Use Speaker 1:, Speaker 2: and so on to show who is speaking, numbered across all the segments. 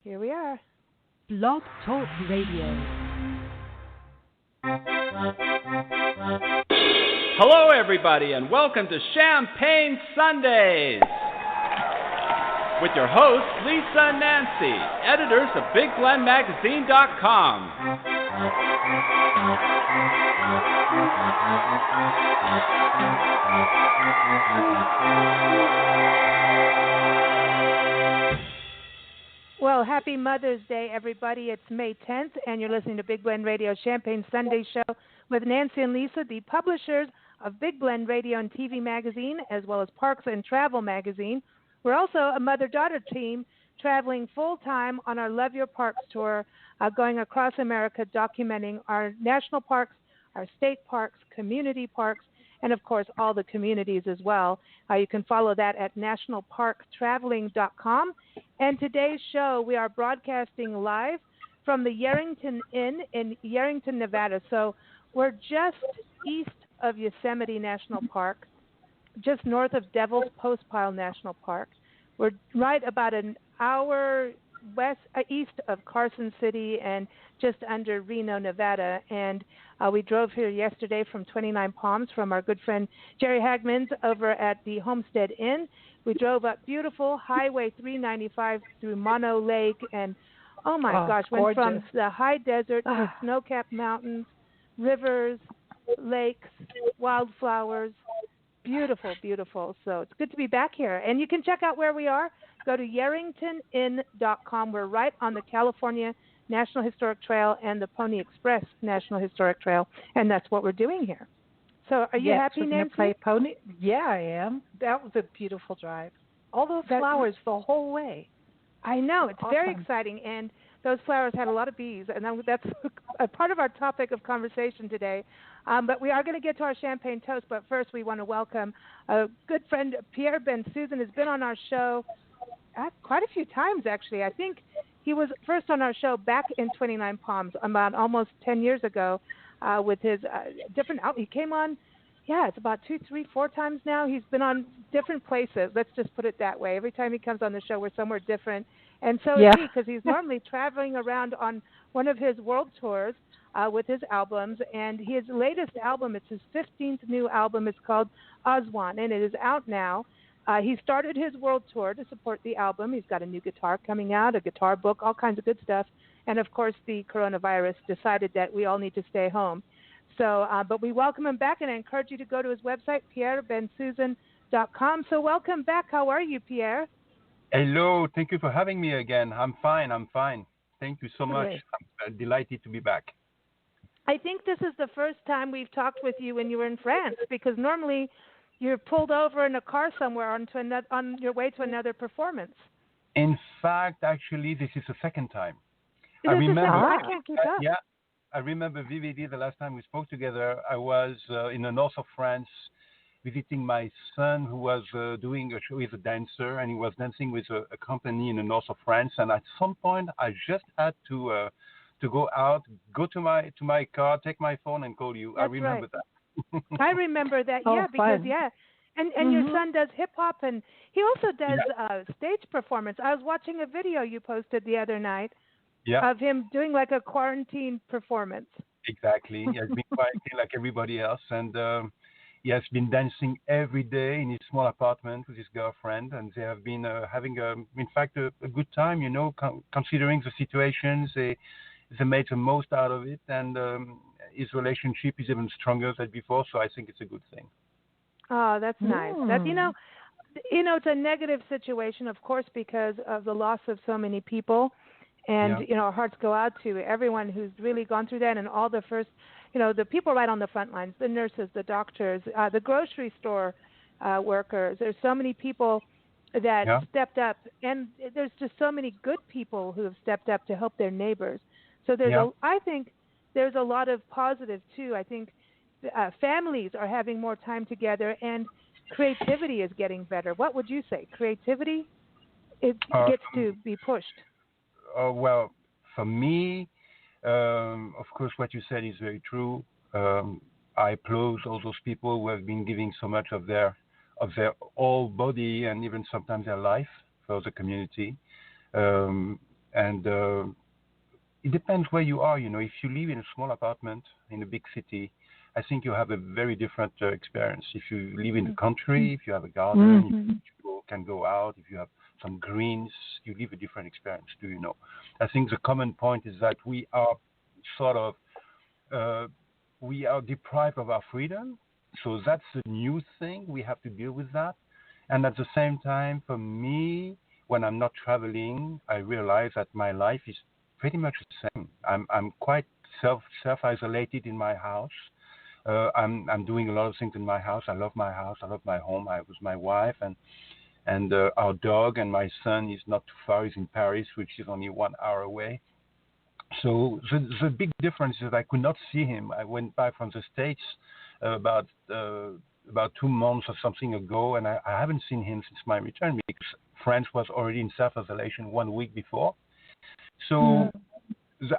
Speaker 1: Here we are.
Speaker 2: Blog Talk Radio.
Speaker 3: Hello, everybody, and welcome to Champagne Sundays with your hosts, Lisa and Nancy, editors of BigBlendMagazine.com.
Speaker 1: Well, happy Mother's Day, everybody. It's May 10th, and you're listening to Big Blend Radio Champagne Sunday Show with Nancy and Lisa, the publishers of Big Blend Radio and TV Magazine, as well as Parks and Travel Magazine. We're also a mother-daughter team traveling full-time on our Love Your Parks tour, going across America, documenting our national parks, our state parks, community parks, and, of course, all the communities as well. You can follow that at nationalparktraveling.com. And today's show, we are broadcasting live from the Yarrington Inn in Yarrington, Nevada. So we're just east of Yosemite National Park, just north of Devil's Postpile National Park. We're right about an hour east of Carson City and just under Reno, Nevada. And we drove here yesterday from 29 Palms from our good friend Jerry Hagman's over at the Homestead Inn. We drove up beautiful Highway 395 through Mono Lake and, oh my gosh, went from the high desert to snow-capped mountains, rivers, lakes, wildflowers. Beautiful, beautiful. So it's good to be back here. And you can check out where we are. Go to YarringtonInn.com. We're right on the California National Historic Trail and the Pony Express National Historic Trail, and that's what we're doing here. So are you happy, Nancy?
Speaker 2: Play pony? Yeah, I am. That was a beautiful drive. All those flowers the whole way.
Speaker 1: I know. It's
Speaker 2: awesome.
Speaker 1: Very exciting, and those flowers had a lot of bees, and that's a part of our topic of conversation today. But we are going to get to our champagne toast, but first we want to welcome a good friend, Pierre-Bensusan, has been on our show quite a few times, actually. I think he was first on our show back in 29 Palms about almost 10 years ago with his different He came on, it's about 2, 3, 4 times now. He's been on different places. Let's just put it that way. Every time he comes on the show, we're somewhere different. And so is he, because he's normally traveling around on one of his world tours with his albums. And his latest album, it's his 15th new album. It's called Azwan, and it is out now. He started his world tour to support the album. He's got a new guitar coming out, a guitar book, all kinds of good stuff. And, of course, the coronavirus decided that we all need to stay home. So, but we welcome him back, and I encourage you to go to his website, Pierre-Bensusan.com. So welcome back. How are you, Pierre?
Speaker 4: Hello. Thank you for having me again. I'm fine. Thank you so much. I'm delighted to be back.
Speaker 1: I think this is the first time we've talked with you when you were in France, because normally you're pulled over in a car somewhere on your way to another performance.
Speaker 4: In fact, actually, this is the second time.
Speaker 1: I can't keep up.
Speaker 4: Yeah, I remember vividly the last time we spoke together. I was in the north of France visiting my son, who was doing a show. He's a dancer, and he was dancing with a company in the north of France. And at some point, I just had to go out, go to my car, take my phone, and call you.
Speaker 1: That's
Speaker 4: I remember that.
Speaker 1: I remember that, because, and your son does hip-hop, and he also does stage performance. I was watching a video you posted the other night of him doing like a quarantine performance.
Speaker 4: Exactly. He has been quarantined like everybody else, and he has been dancing every day in his small apartment with his girlfriend, and they have been having, in fact, a good time, considering the situations. They made the most out of it, and his relationship is even stronger than before, so I think it's a good thing.
Speaker 1: Oh, that's nice. That, it's a negative situation, of course, because of the loss of so many people, and our hearts go out to everyone who's really gone through that, and all the first, the people right on the front lines, the nurses, the doctors, the grocery store workers. There's so many people that stepped up, and there's just so many good people who have stepped up to help their neighbors. So I think there's a lot of positive, too. I think families are having more time together, and creativity is getting better. What would you say? Creativity, it gets to be pushed.
Speaker 4: Well, for me, of course, what you said is very true. I applaud all those people who have been giving so much of their whole body and even sometimes their life for the community. And it depends where you are. If you live in a small apartment in a big city, I think you have a very different experience. If you live in the country, if you have a garden, if you can go out, if you have some greens, you live a different experience. I think the common point is that we are sort of we are deprived of our freedom. So that's a new thing. We have to deal with that. And at the same time, for me, when I'm not traveling, I realize that my life is pretty much the same. I'm quite self-isolated in my house. I'm doing a lot of things in my house. I love my house. I love my home. I was my wife and our dog, and my son is not too far. He's in Paris, which is only 1 hour away. So the big difference is that I could not see him. I went back from the States about 2 months or something ago, and I haven't seen him since my return because France was already in self-isolation 1 week before. So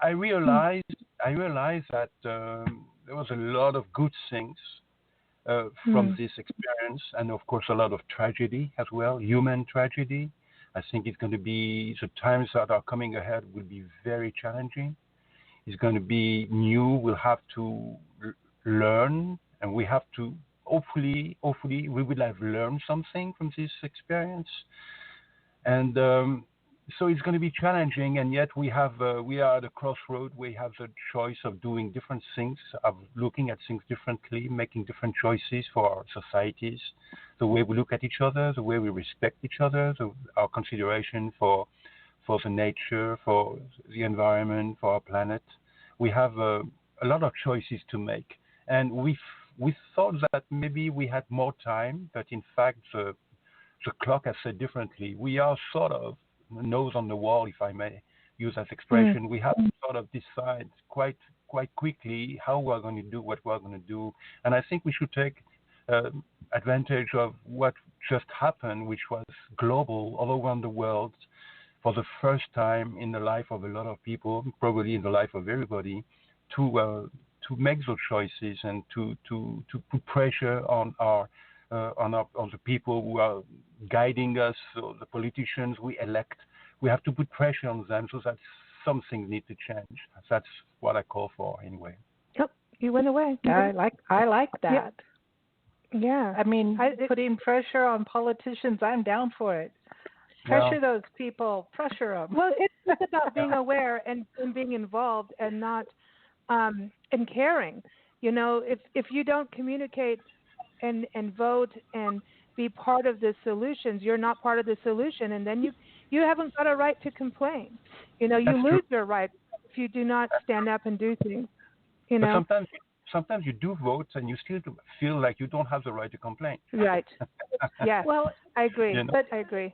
Speaker 4: I realized that there was a lot of good things from this experience, and of course a lot of tragedy as well, human tragedy. I think it's going to be, the times that are coming ahead will be very challenging. It's going to be new. We'll have to learn, and we have to, hopefully we will have learned something from this experience. And so it's going to be challenging, and yet we are at a crossroad. We have the choice of doing different things, of looking at things differently, making different choices for our societies, the way we look at each other, the way we respect each other, our consideration for the nature, for the environment, for our planet. We have a lot of choices to make, and we thought that maybe we had more time, but in fact the clock has said differently. We are sort of nose on the wall, if I may use that expression. We have to sort of decide quite quickly how we're going to do what we're going to do. And I think we should take advantage of what just happened, which was global, all around the world, for the first time in the life of a lot of people, probably in the life of everybody, to make those choices and to put pressure on the people who are guiding us, so the politicians we elect. We have to put pressure on them so that something needs to change. That's what I call for, anyway.
Speaker 1: Yep, you went away.
Speaker 2: I like that.
Speaker 1: Yeah.
Speaker 2: I mean, putting pressure on politicians, I'm down for it. Pressure those people. Pressure them.
Speaker 1: Well, it's just about being aware and being involved and not and caring. If you don't communicate and vote and be part of the solutions, you're not part of the solution, and then you haven't got a right to complain. You lose your right if you do not stand up and do things.
Speaker 4: But sometimes you do vote and you still feel like you don't have the right to complain.
Speaker 1: Right. Yeah. Well, I agree.
Speaker 2: But
Speaker 1: I agree.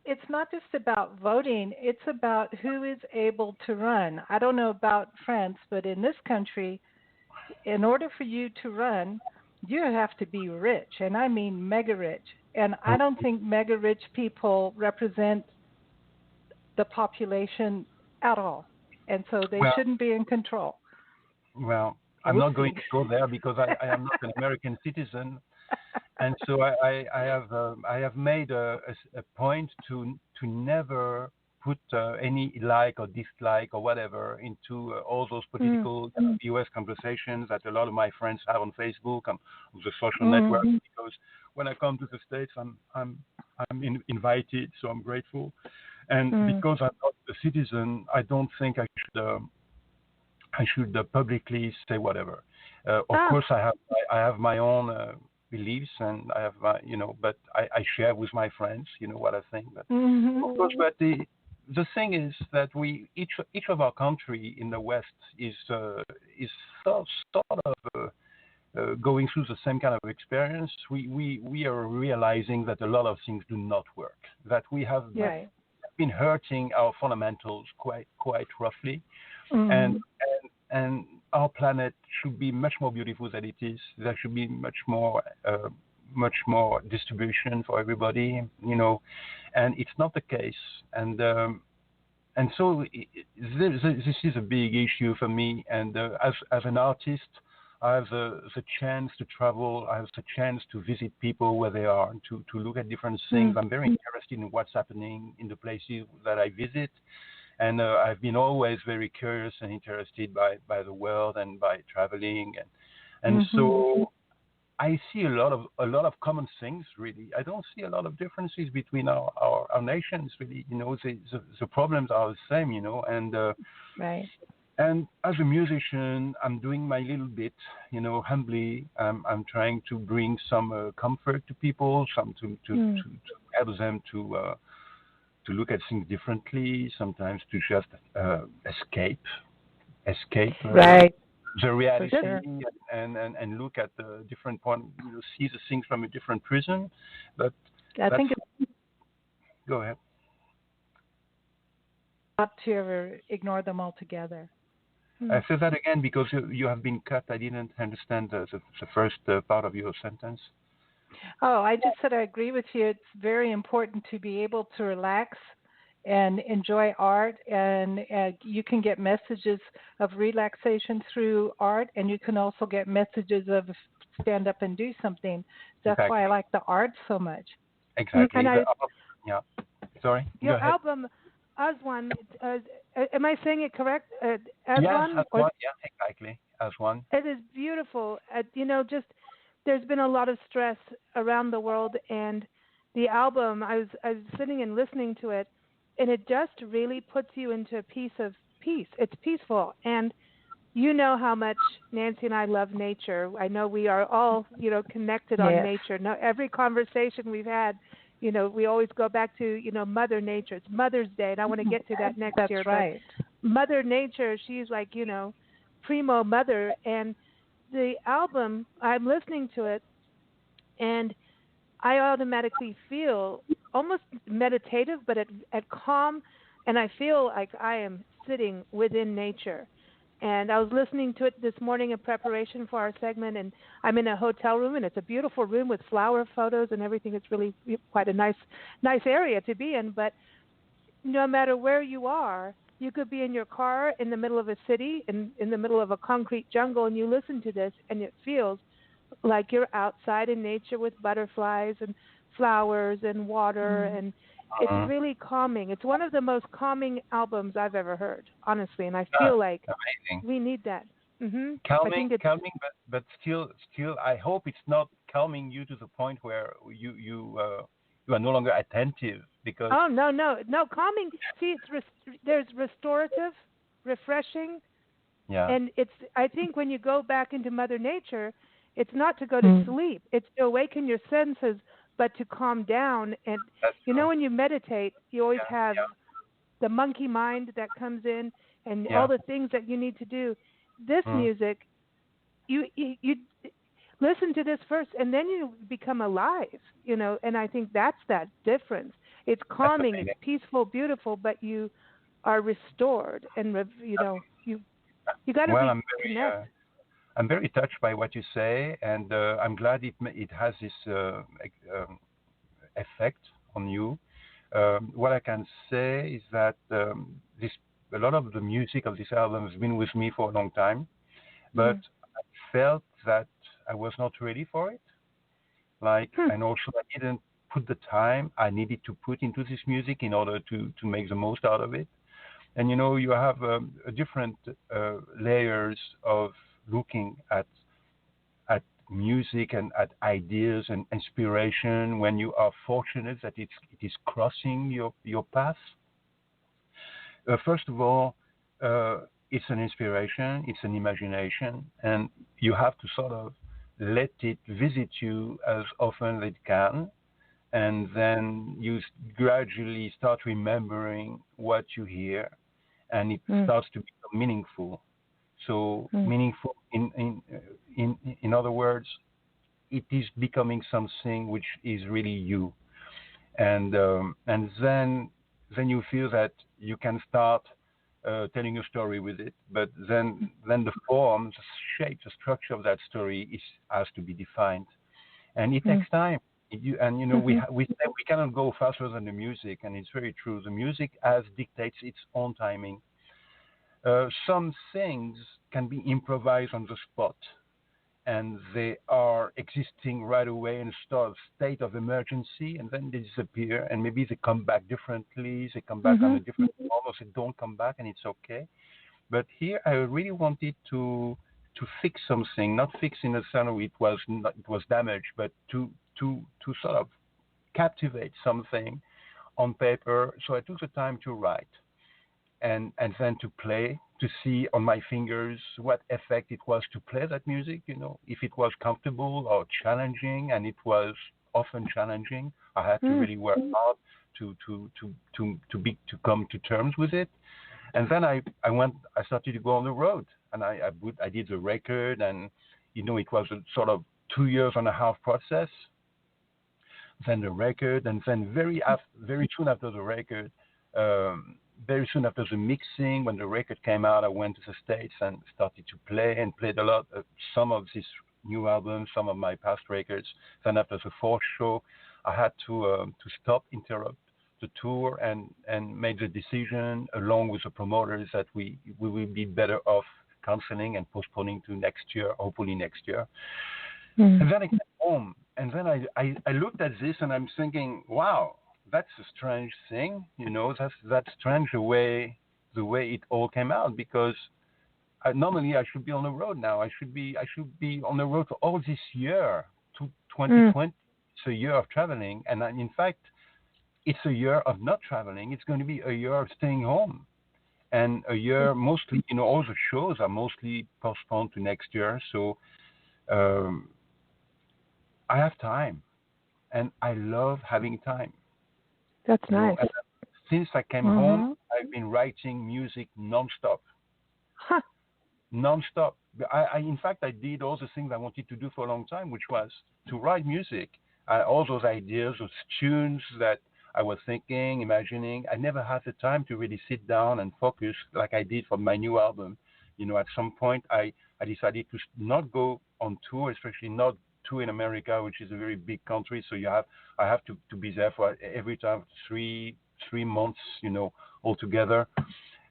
Speaker 2: It's not just about voting. It's about who is able to run. I don't know about France, but in this country, in order for you to run, you have to be rich, and I mean mega rich. And I don't think mega rich people represent the population at all. And so they shouldn't be in control.
Speaker 4: Well, I'm not going to go there because I am not an American citizen. And so I have made a point to never put any like or dislike or whatever into all those political U.S. conversations that a lot of my friends have on Facebook and on the social network. Because when I come to the States, I'm invited, so I'm grateful. And because I'm not a citizen, I don't think I should publicly say whatever. Of course, I have my own beliefs, and I have my, but I share with my friends, what I think. But of course, but the thing is that each of our country in the West is sort of going through the same kind of experience. We are realizing that a lot of things do not work. That we have been hurting our fundamentals quite roughly, and our planet should be much more beautiful than it is. There should be much more distribution for everybody, and it's not the case. And so this is a big issue for me. And as an artist, I have the chance to travel. I have the chance to visit people where they are, and to look at different things. I'm very interested in what's happening in the places that I visit. And I've been always very curious and interested by the world and by traveling, and so I see a lot of common things. Really, I don't see a lot of differences between our nations. Really, the problems are the same. And
Speaker 2: right.
Speaker 4: And as a musician, I'm doing my little bit. Humbly, I'm trying to bring some comfort to people, some to help them to look at things differently, sometimes to just escape
Speaker 2: right.
Speaker 4: the reality,
Speaker 2: sure.
Speaker 4: and look at the different point, see the things from a different prism. But
Speaker 2: I think it's
Speaker 4: go ahead.
Speaker 2: not to ever ignore them altogether.
Speaker 4: I say that again because you have been cut. I didn't understand the first part of your sentence.
Speaker 2: Oh, I just said I agree with you. It's very important to be able to relax and enjoy art, and you can get messages of relaxation through art, and you can also get messages of stand up and do something. That's
Speaker 4: exactly.
Speaker 2: why I like the art so much.
Speaker 4: Exactly. Yeah. Sorry.
Speaker 1: Your album, Azwan, am I saying it correct? Azwan?
Speaker 4: Yes, Azwan. Yeah, exactly. Azwan.
Speaker 1: It is beautiful. Just there's been a lot of stress around the world, and the album, I was sitting and listening to it, and it just really puts you into a piece of peace. It's peaceful, and you know how much Nancy and I love nature. I know we are all, connected on nature. No, every conversation we've had, we always go back to, Mother Nature. It's Mother's Day, and I want to get to that next year.
Speaker 2: That's right.
Speaker 1: But Mother Nature, she's like, primo mother. And the album, I'm listening to it, and I automatically feel almost meditative, but at calm, and I feel like I am sitting within nature. And I was listening to it this morning in preparation for our segment, and I'm in a hotel room, and it's a beautiful room with flower photos and everything. It's really quite a nice area to be in. But no matter where you are, you could be in your car in the middle of a city, in the middle of a concrete jungle, and you listen to this, and it feels like you're outside in nature with butterflies and flowers and water, and it's really calming. It's one of the most calming albums I've ever heard, honestly, and I feel like
Speaker 4: amazing.
Speaker 1: We need that.
Speaker 4: Calming, but still, I hope it's not calming you to the point where you are no longer attentive because.
Speaker 1: Oh no, calming. See, there's restorative, refreshing, and I think when you go back into Mother Nature, it's not to go to sleep. It's to awaken your senses, but to calm down. And when you meditate, you always have the monkey mind that comes in, and all the things that you need to do. This music, you listen to this first, and then you become alive. And I think that's that difference. It's calming, it's peaceful, beautiful, but you are restored, and you got to connect.
Speaker 4: I'm very touched by what you say, and I'm glad it has this effect on you. What I can say is that a lot of the music of this album has been with me for a long time, but I felt that I was not ready for it. And also I didn't put the time I needed to put into this music in order to make the most out of it. And you have different layers of looking at music and at ideas and inspiration when you are fortunate that it is crossing your path. First of all, it's an inspiration, it's an imagination, and you have to sort of let it visit you as often as it can, and then you gradually start remembering what you hear, and it starts to become meaningful. So meaningful in other words, it is becoming something which is really you, and then you feel that you can start telling a story with it, but then the form, the shape, the structure of that story has to be defined, and it takes time. We say we cannot go faster than the music, and it's very true. The music dictates its own timing. Some things can be improvised on the spot, and they are existing right away in a state of emergency, and then they disappear, and maybe they come back differently, they come back on a different form, or they don't come back, and it's okay. But here I really wanted to fix something, not fix in a sense it was damaged, but to sort of captivate something on paper. So I took the time to write and then to play, to see on my fingers what effect it was to play that music, if it was comfortable or challenging, and it was often challenging. I had to really work hard to come to terms with it. And then I started to go on the road, and I did the record, and it was a sort of 2.5 years process. Then the record, and then very soon after the record, very soon after the mixing, when the record came out, I went to the States and started to play, and played a lot of some of this new albums, some of my past records. Then after the fourth show, I had to interrupt the tour, and made the decision along with the promoters that we will be better off canceling and postponing to next year, hopefully next year. And then I came home, and then I looked at this, and I'm thinking, wow, that's a strange thing, that's strange the way it all came out, because normally I should be on the road now. I should be on the road for all this year, to 2020. It's a year of traveling, and in fact, it's a year of not traveling. It's going to be a year of staying home, and a year mostly, all the shows are mostly postponed to next year. So I have time, and I love having time.
Speaker 1: That's nice.
Speaker 4: Since I came home, I've been writing music nonstop. Nonstop. In fact, I did all the things I wanted to do for a long time, which was to write music. All those ideas, those tunes that I was thinking, imagining. I never had the time to really sit down and focus like I did for my new album. At some point, I decided to not go on tour, especially not tour in America, which is a very big country. So I have to be there for every time 3 months, altogether.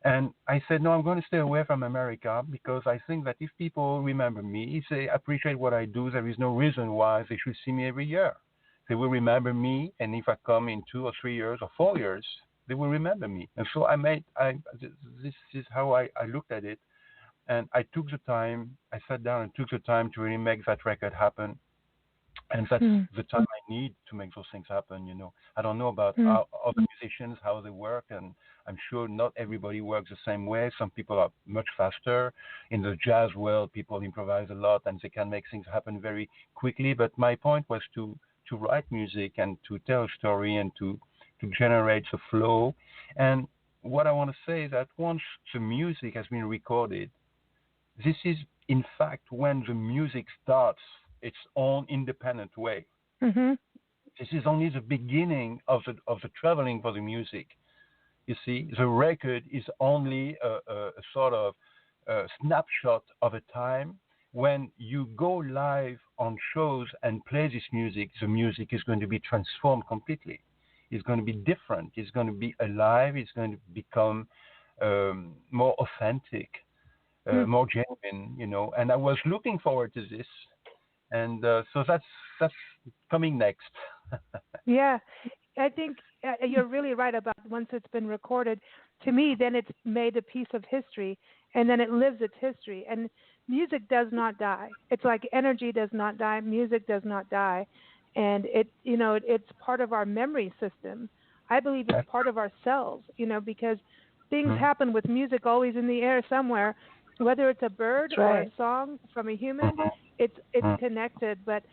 Speaker 4: And I said, no, I'm going to stay away from America, because I think that if people remember me, if they appreciate what I do, there is no reason why they should see me every year. They will remember me, and if I come in 2 or 3 years or 4 years, they will remember me. And so this is how I looked at it. And I took the time, I sat down and took the time to really make that record happen. And that's the time I need to make those things happen, I don't know about other musicians, how they work, and I'm sure not everybody works the same way. Some people are much faster. In the jazz world, people improvise a lot, and they can make things happen very quickly. But my point was to write music and to tell a story and to generate the flow. And what I want to say is that once the music has been recorded, this is, in fact, when the music starts its own independent way. This is only the beginning of the traveling for the music. You see, the record is only a sort of snapshot of a time. When you go live on shows and play this music, the music is going to be transformed completely. It's going to be different. It's going to be alive. It's going to become more authentic, more genuine, And I was looking forward to this. And so that's coming next.
Speaker 1: Yeah, I think you're really right about once it's been recorded. To me, then it's made a piece of history, and then it lives its history. And music does not die. It's like energy does not die. Music does not die, and it's part of our memory system. I believe it's part of ourselves. Because things happen with music always in the air somewhere, whether it's a bird or a song from a human. It's connected. But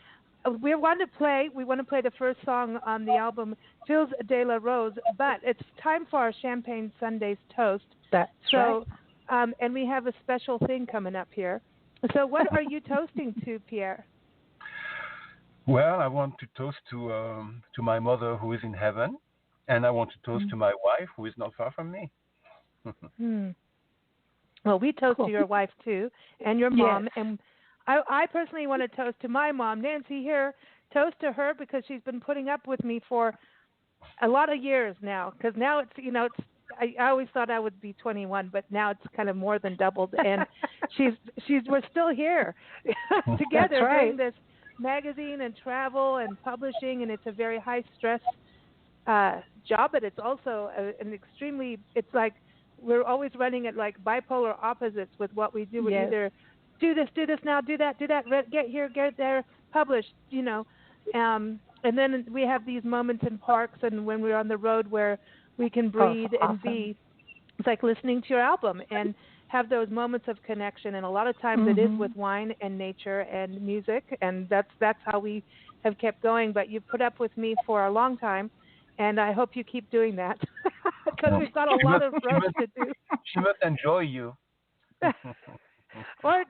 Speaker 1: we want to play the first song on the album, Fils de la Rose, but it's time for our Champagne Sundays toast.
Speaker 2: That's right.
Speaker 1: And we have a special thing coming up here. So what are you toasting to, Pierre?
Speaker 4: Well, I want to toast to my mother, who is in heaven, and I want to toast to my wife, who is not far from me.
Speaker 1: Well, we toast to your wife, too, and your mom. Yes. And I personally want to toast to my mom, Nancy here. Toast to her, because she's been putting up with me for a lot of years now. Because now it's I always thought I would be 21, but now it's kind of more than doubled. And we're still here together doing this magazine and travel and publishing, and it's a very high stress job, but it's also an extremely. It's like we're always running at like bipolar opposites with what we do. We either do this now, do that, get here, get there, publish, and then we have these moments in parks and when we're on the road where we can breathe and be. It's like listening to your album and have those moments of connection. And a lot of times it is with wine and nature and music, and that's how we have kept going. But you've put up with me for a long time, and I hope you keep doing that because we've got a lot of road to do.
Speaker 4: She must enjoy you.
Speaker 1: Or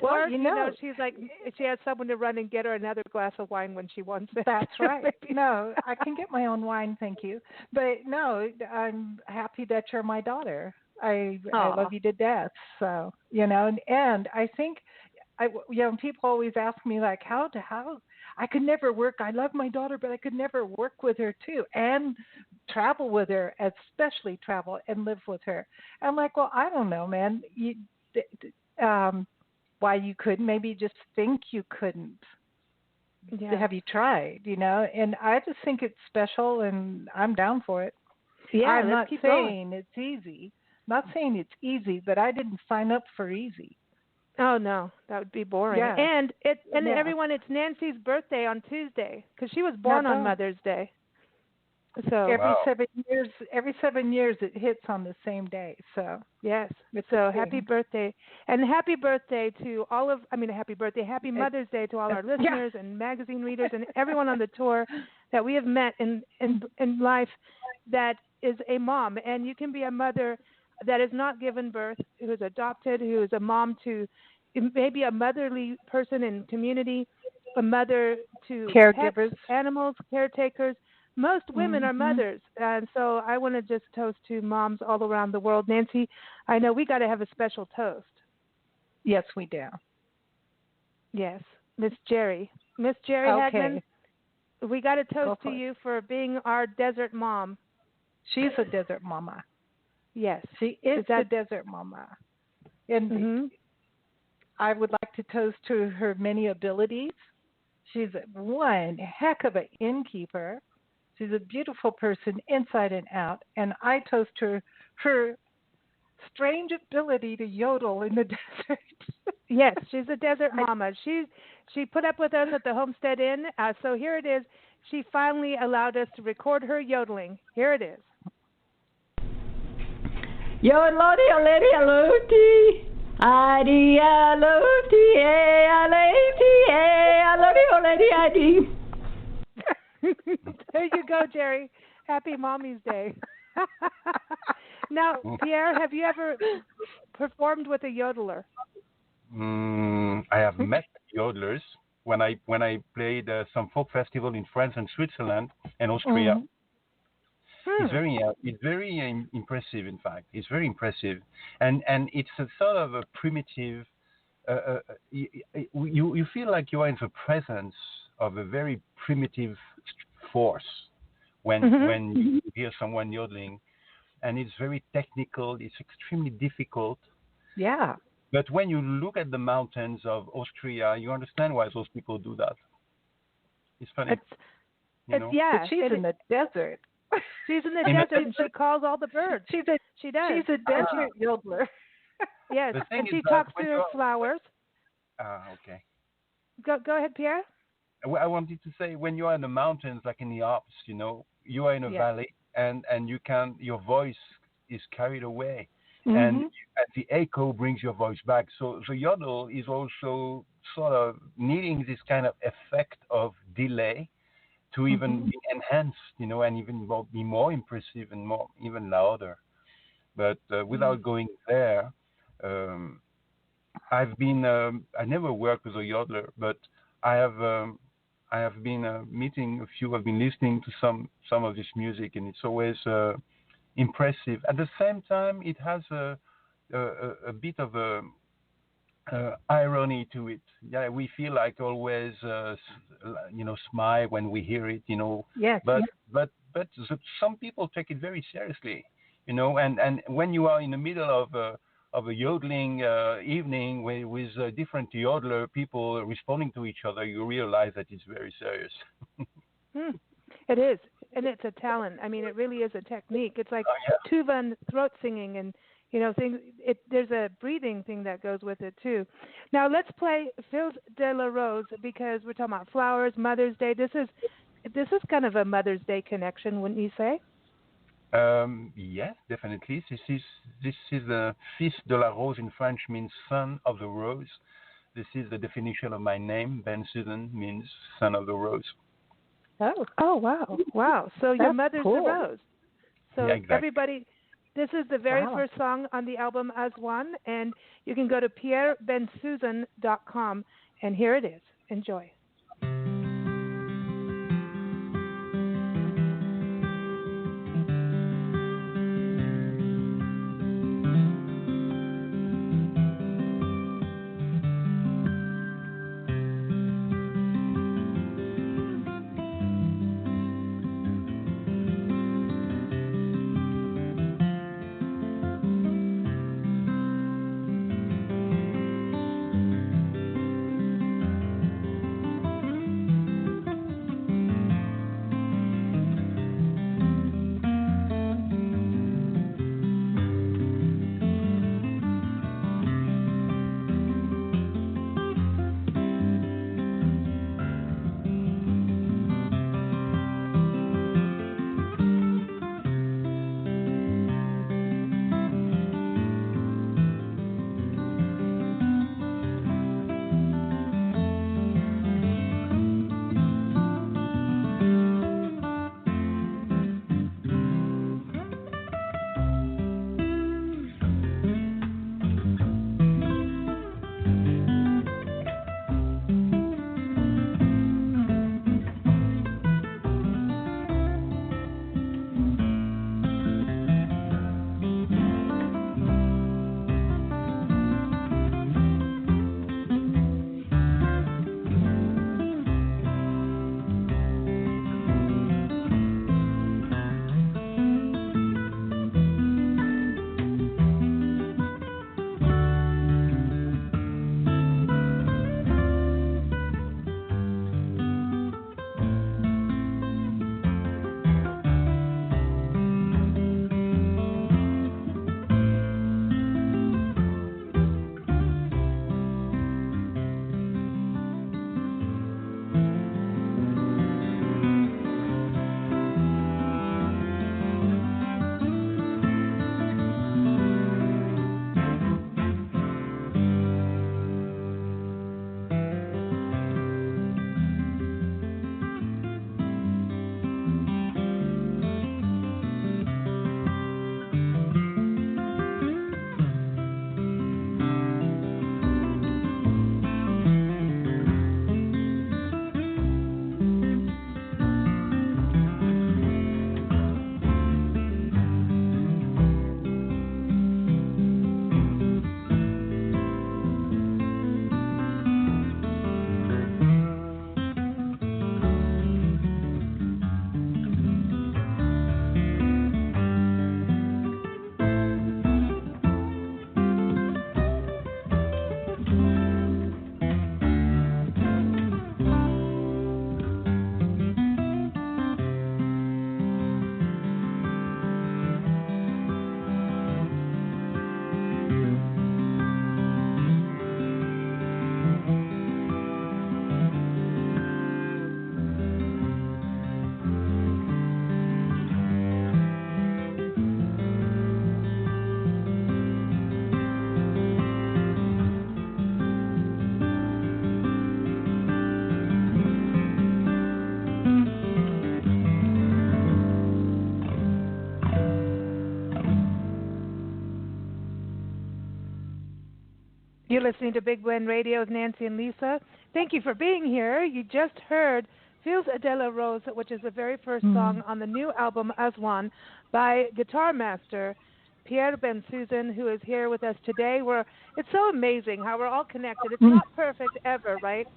Speaker 1: she's like, she has someone to run and get her another glass of wine when she wants it.
Speaker 2: That's right. No, I can get my own wine, thank you. But no, I'm happy that you're my daughter. I love you to death. So, and I think, people always ask me like, how I could never work. I love my daughter, but I could never work with her too and travel with her, especially travel and live with her. I'm like, well, I don't know, man. Why you couldn't? Maybe you just think you couldn't. Yeah. Have you tried? And I just think it's special, and I'm down for it.
Speaker 1: Yeah,
Speaker 2: I'm not saying it's easy. Not saying it's easy, but I didn't sign up for easy.
Speaker 1: Oh no, that would be boring.
Speaker 2: Yeah.
Speaker 1: And everyone, it's Nancy's birthday on Tuesday because she was born on Mother's Day. So
Speaker 2: every 7 years it hits on the same day. So
Speaker 1: yes. So happy birthday, and happy birthday to happy Mother's Day to all our listeners and magazine readers and everyone on the tour that we have met in life that is a mom. And you can be a mother that is not given birth, who is adopted, who is a mom to maybe a motherly person in community, a mother to
Speaker 2: caregivers,
Speaker 1: pets, animals, caretakers. Most women are mothers, and so I want to just toast to moms all around the world. Nancy, I know we got to have a special toast.
Speaker 2: Yes, we do.
Speaker 1: Yes, Miss Jerry Hagman, we got to toast to you for being our desert mom.
Speaker 2: She's a desert mama.
Speaker 1: Yes,
Speaker 2: she is a desert mama, and I would like to toast to her many abilities. She's one heck of an innkeeper. She's a beautiful person inside and out, and I toast her strange ability to yodel in the desert.
Speaker 1: Yes, she's a desert mama. She put up with us at the Homestead Inn, so here it is. She finally allowed us to record her yodeling. Here it is.
Speaker 5: Yodelody, aledi, aloti, adi, aloti, aleti, alodi, aledi, adi.
Speaker 1: There you go, Jerry. Happy Mommy's Day. Now, Pierre, have you ever performed with a yodeler?
Speaker 4: I have met yodelers when I played some folk festival in France and Switzerland and Austria. It's very impressive. In fact, it's very impressive, and it's a sort of a primitive. You feel like you are in the presence of a very primitive force when you hear someone yodeling, and it's very technical. It's extremely difficult.
Speaker 2: Yeah.
Speaker 4: But when you look at the mountains of Austria, you understand why those people do that. It's funny.
Speaker 2: But she's in the desert.
Speaker 1: She's in the desert and she calls all the birds. She does.
Speaker 2: She's a desert yodeler.
Speaker 1: Yes, and she talks to her flowers.
Speaker 4: Okay.
Speaker 1: Go ahead, Pierre.
Speaker 4: I wanted to say, when you are in the mountains, like in the Alps, you are in a valley, and your voice is carried away, and the echo brings your voice back. So the yodel is also sort of needing this kind of effect of delay to even be enhanced, and even be more impressive and more even louder. But without going there, I've been. I never worked with a yodeler, but I have been meeting a few. I've been listening to some of this music, and it's always impressive. At the same time, it has a bit of a irony to it. Yeah, we feel like always, smile when we hear it.
Speaker 2: Yes.
Speaker 4: But some people take it very seriously. you know. And when you are in the middle of a yodeling evening with different yodeler people responding to each other, you realize that it's very serious.
Speaker 1: It is, and it's a talent. I mean, it really is a technique. It's like tuba and throat singing, and things. There's a breathing thing that goes with it too. Now let's play Fils de la Rose because we're talking about flowers, Mother's Day. This is kind of a Mother's Day connection, wouldn't you say?
Speaker 4: Yes, definitely. This is Fils de la Rose in French means son of the rose. This is the definition of my name. Ben-Susan means son of the rose.
Speaker 1: Oh, wow. So your mother's
Speaker 2: cool.
Speaker 1: the rose. So
Speaker 4: exactly.
Speaker 1: Everybody, this is the very first song on the album Azwan, and you can go to Pierre-Bensusan.com, and here it is. Enjoy. You're listening to Big Blend Radio with Nancy and Lisa. Thank you for being here. You just heard Fils de la Rose, which is the very first song on the new album Azwan by guitar master Pierre-Bensusan, who is here with us today. It's so amazing how we're all connected. It's not perfect ever, right?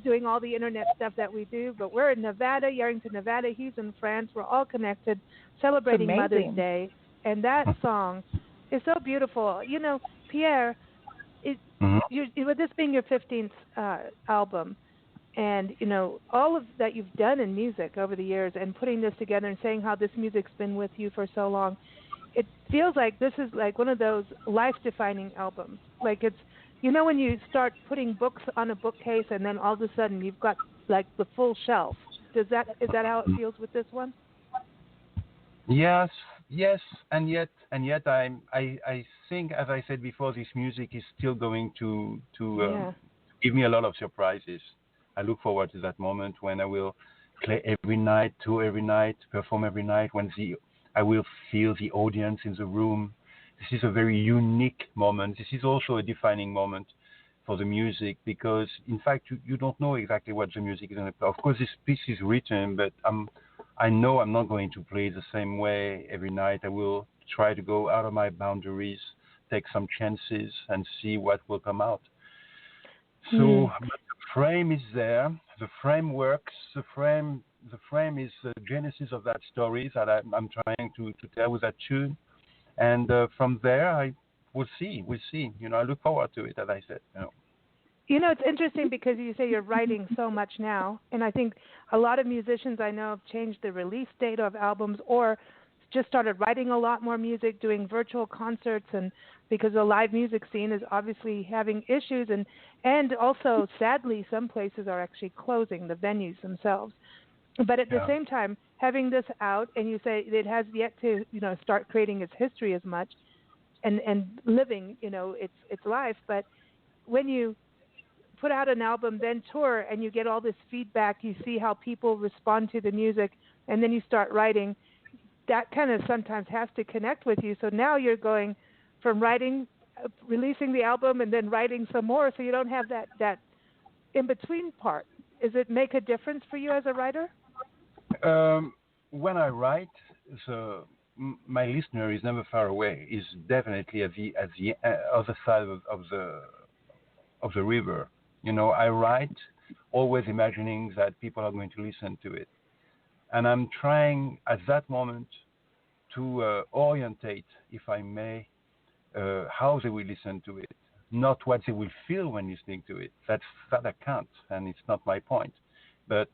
Speaker 1: Doing all the internet stuff that we do, but we're in Nevada, Yarrington, Nevada. He's in France. We're all connected, celebrating Mother's Day. and that song is so beautiful. You know, Pierre, with this being your 15th album, and you know all of that you've done in music over the years, and putting this together and saying how this music's been with you for so long, it feels like this is like one of those life-defining albums. Like it's, you know, when you start putting books on a bookcase, and then all of a sudden you've got like the full shelf. Is that how it feels with this one?
Speaker 4: Yes, and yet I think, as I said before, this music is still going to give me a lot of surprises. I look forward to that moment when I will play every night, tour every night, perform every night, when I will feel the audience in the room. This is a very unique moment. This is also a defining moment for the music, because in fact you don't know exactly what the music is going to play. Of course, this piece is written, but I know I'm not going to play the same way every night. I will try to go out of my boundaries, take some chances, and see what will come out. So the frame is there. The frame works. The frame is the genesis of that story that I'm trying to tell with that tune. And from there, we'll see. You know, I look forward to it, as I said.
Speaker 1: You know, it's interesting because you say you're writing so much now, and I think a lot of musicians I know have changed the release date of albums, or just started writing a lot more music, doing virtual concerts, and because the live music scene is obviously having issues, and also sadly some places are actually closing, the venues themselves. But at the same time, having this out, and you say it has yet to, you know, start creating its history as much, and living, you know, its life. But when you put out an album, then tour, and you get all this feedback, you see how people respond to the music, and then you start writing, that kind of sometimes has to connect with you. So now you're going from writing, releasing the album, and then writing some more, so you don't have that in-between part. Does it make a difference for you as a writer?
Speaker 4: When I write, my listener is never far away. Is definitely at the other side of the river. You know, I write always imagining that people are going to listen to it, and I'm trying at that moment to orientate, if I may, how they will listen to it, not what they will feel when listening to it. That I can't, and it's not my point. But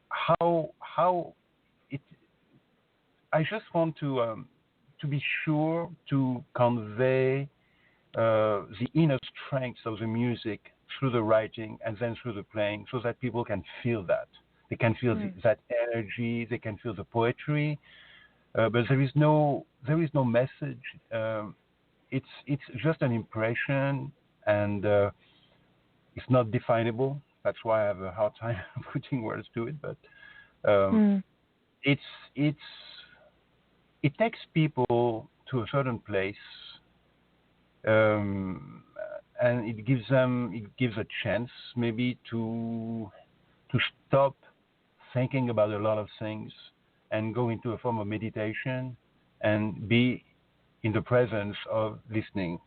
Speaker 4: how it. I just want to be sure to convey the inner strength of the music through the writing and then through the playing, so that people can feel that. They can feel that energy. They can feel the poetry. But there is no message. It's just an impression, and it's not definable. That's why I have a hard time putting words to it. But it takes people to a certain place, and it gives a chance maybe to stop thinking about a lot of things and go into a form of meditation and be in the presence of listening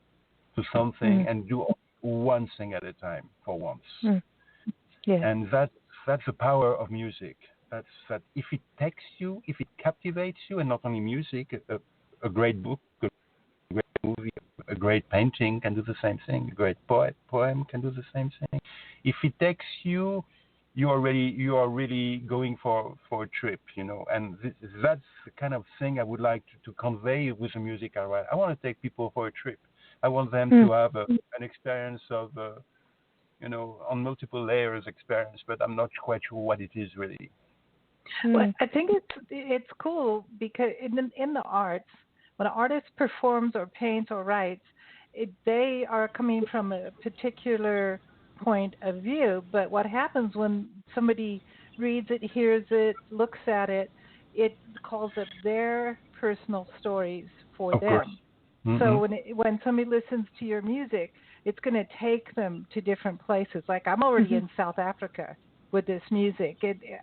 Speaker 4: to something and do one thing at a time for once. And that's the power of music. That if it takes you, if it captivates you, and not only music, a great book, a great movie, a great painting can do the same thing. A great poem can do the same thing. If it takes you, you are really going for a trip, you know. And that's the kind of thing I would like to convey with the music I write. I want to take people for a trip. I want them to have an experience of, you know, on multiple layers experience, but I'm not quite sure what it is really.
Speaker 2: Well, I think it's cool because in the arts, when an artist performs or paints or writes, they are coming from a particular point of view. But what happens when somebody reads it, hears it, looks at it, it calls up their personal stories for
Speaker 4: of
Speaker 2: them.
Speaker 4: Course. Mm-hmm.
Speaker 2: So when somebody listens to your music, it's going to take them to different places. Like I'm already in South Africa with this music.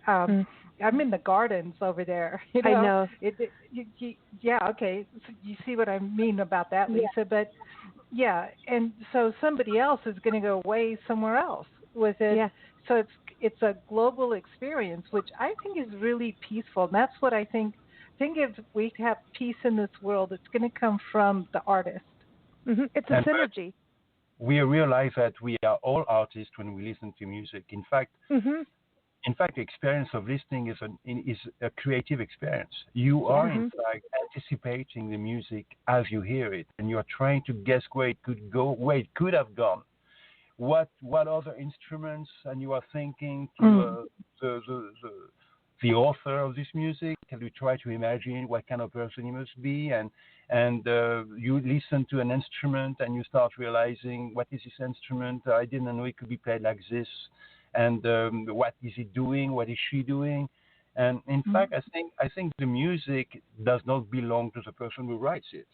Speaker 2: I'm in the gardens over there. You know?
Speaker 1: I know.
Speaker 2: Yeah, okay. So you see what I mean about that, Lisa. Yeah. But, yeah, and so somebody else is going to go way somewhere else with it. Yeah. So it's a global experience, which I think is really peaceful. And that's what I think think if we have peace in this world, it's going to come from the artist.
Speaker 1: It's a synergy.
Speaker 4: We realize that we are all artists when we listen to music. In fact, the experience of listening is a creative experience. You are in fact anticipating the music as you hear it, and you are trying to guess where it could go, where it could have gone. What other instruments, and you are thinking to the author of this music, and you try to imagine what kind of person he must be, and you listen to an instrument and you start realizing, what is this instrument? I didn't know it could be played like this, and what is he doing? What is she doing? And in fact, I think the music does not belong to the person who writes it.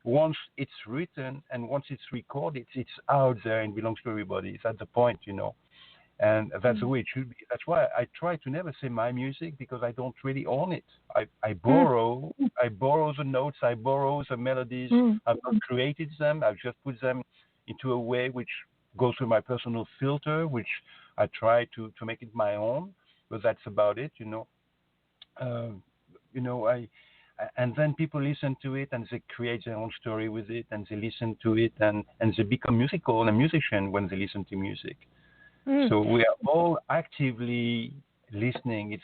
Speaker 4: Once it's written and once it's recorded, it's out there and belongs to everybody. That's the point, and that's the way it should be. That's why I try to never say my music, because I don't really own it. I borrow the notes, I borrow the melodies. I've not created them. I've just put them into a way which goes through my personal filter, which I try to make it my own. But that's about it, And then people listen to it and they create their own story with it, and they listen to it and they become musical and a musician when they listen to music. So we are all actively listening. It's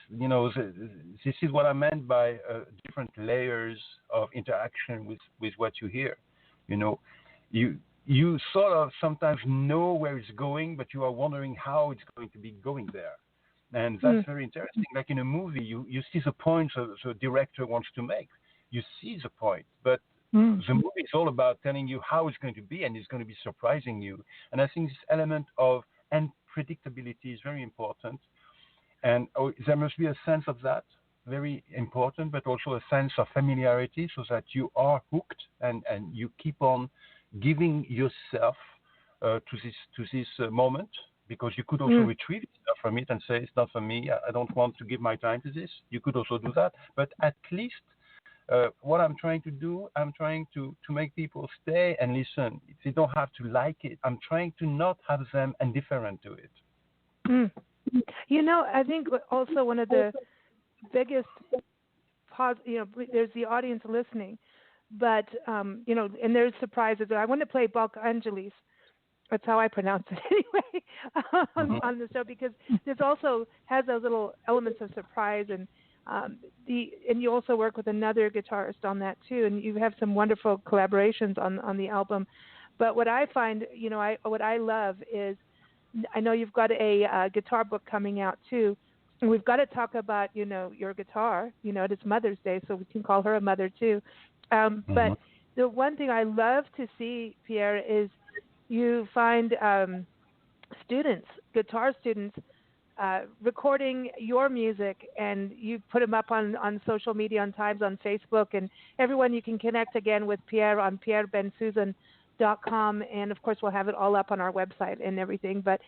Speaker 4: this is what I meant by different layers of interaction with what you hear. You sort of sometimes know where it's going, but you are wondering how it's going to be going there. And that's very interesting. Like in a movie, you see the points the director wants to make. You see the point, but the movie is all about telling you how it's going to be, and it's going to be surprising you. And I think this element of unpredictability is very important. And there must be a sense of that, very important, but also a sense of familiarity, so that you are hooked and you keep on giving yourself to this moment. Because you could also retrieve from it and say, it's not for me, I don't want to give my time to this. You could also do that. But at least what I'm trying to do, I'm trying to make people stay and listen. They don't have to like it. I'm trying to not have them indifferent to it.
Speaker 1: I think also one of the biggest, there's the audience listening, but, and there's surprises. I want to play Balk Angelis. That's how I pronounce it anyway on the show, because this also has those little elements of surprise, and you also work with another guitarist on that too, and you have some wonderful collaborations on the album. But what I find, what I love is, I know you've got a guitar book coming out too, and we've got to talk about your guitar. It's Mother's Day, so we can call her a mother too. But the one thing I love to see, Pierre, is you find guitar students, recording your music, and you put them up on social media, on Facebook, and everyone. You can connect again with Pierre on Pierre-Bensusan.com, and of course we'll have it all up on our website and everything. But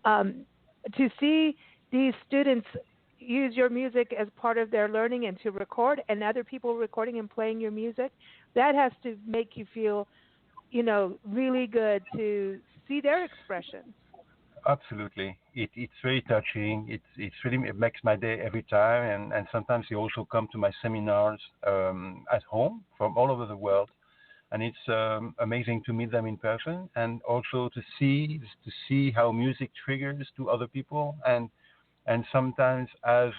Speaker 1: to see these students use your music as part of their learning and to record, and other people recording and playing your music, that has to make you feel really good to see their expression.
Speaker 4: Absolutely. It's very touching. It makes my day every time. And sometimes they also come to my seminars at home from all over the world. And it's amazing to meet them in person, and also to see how music triggers to other people. And sometimes as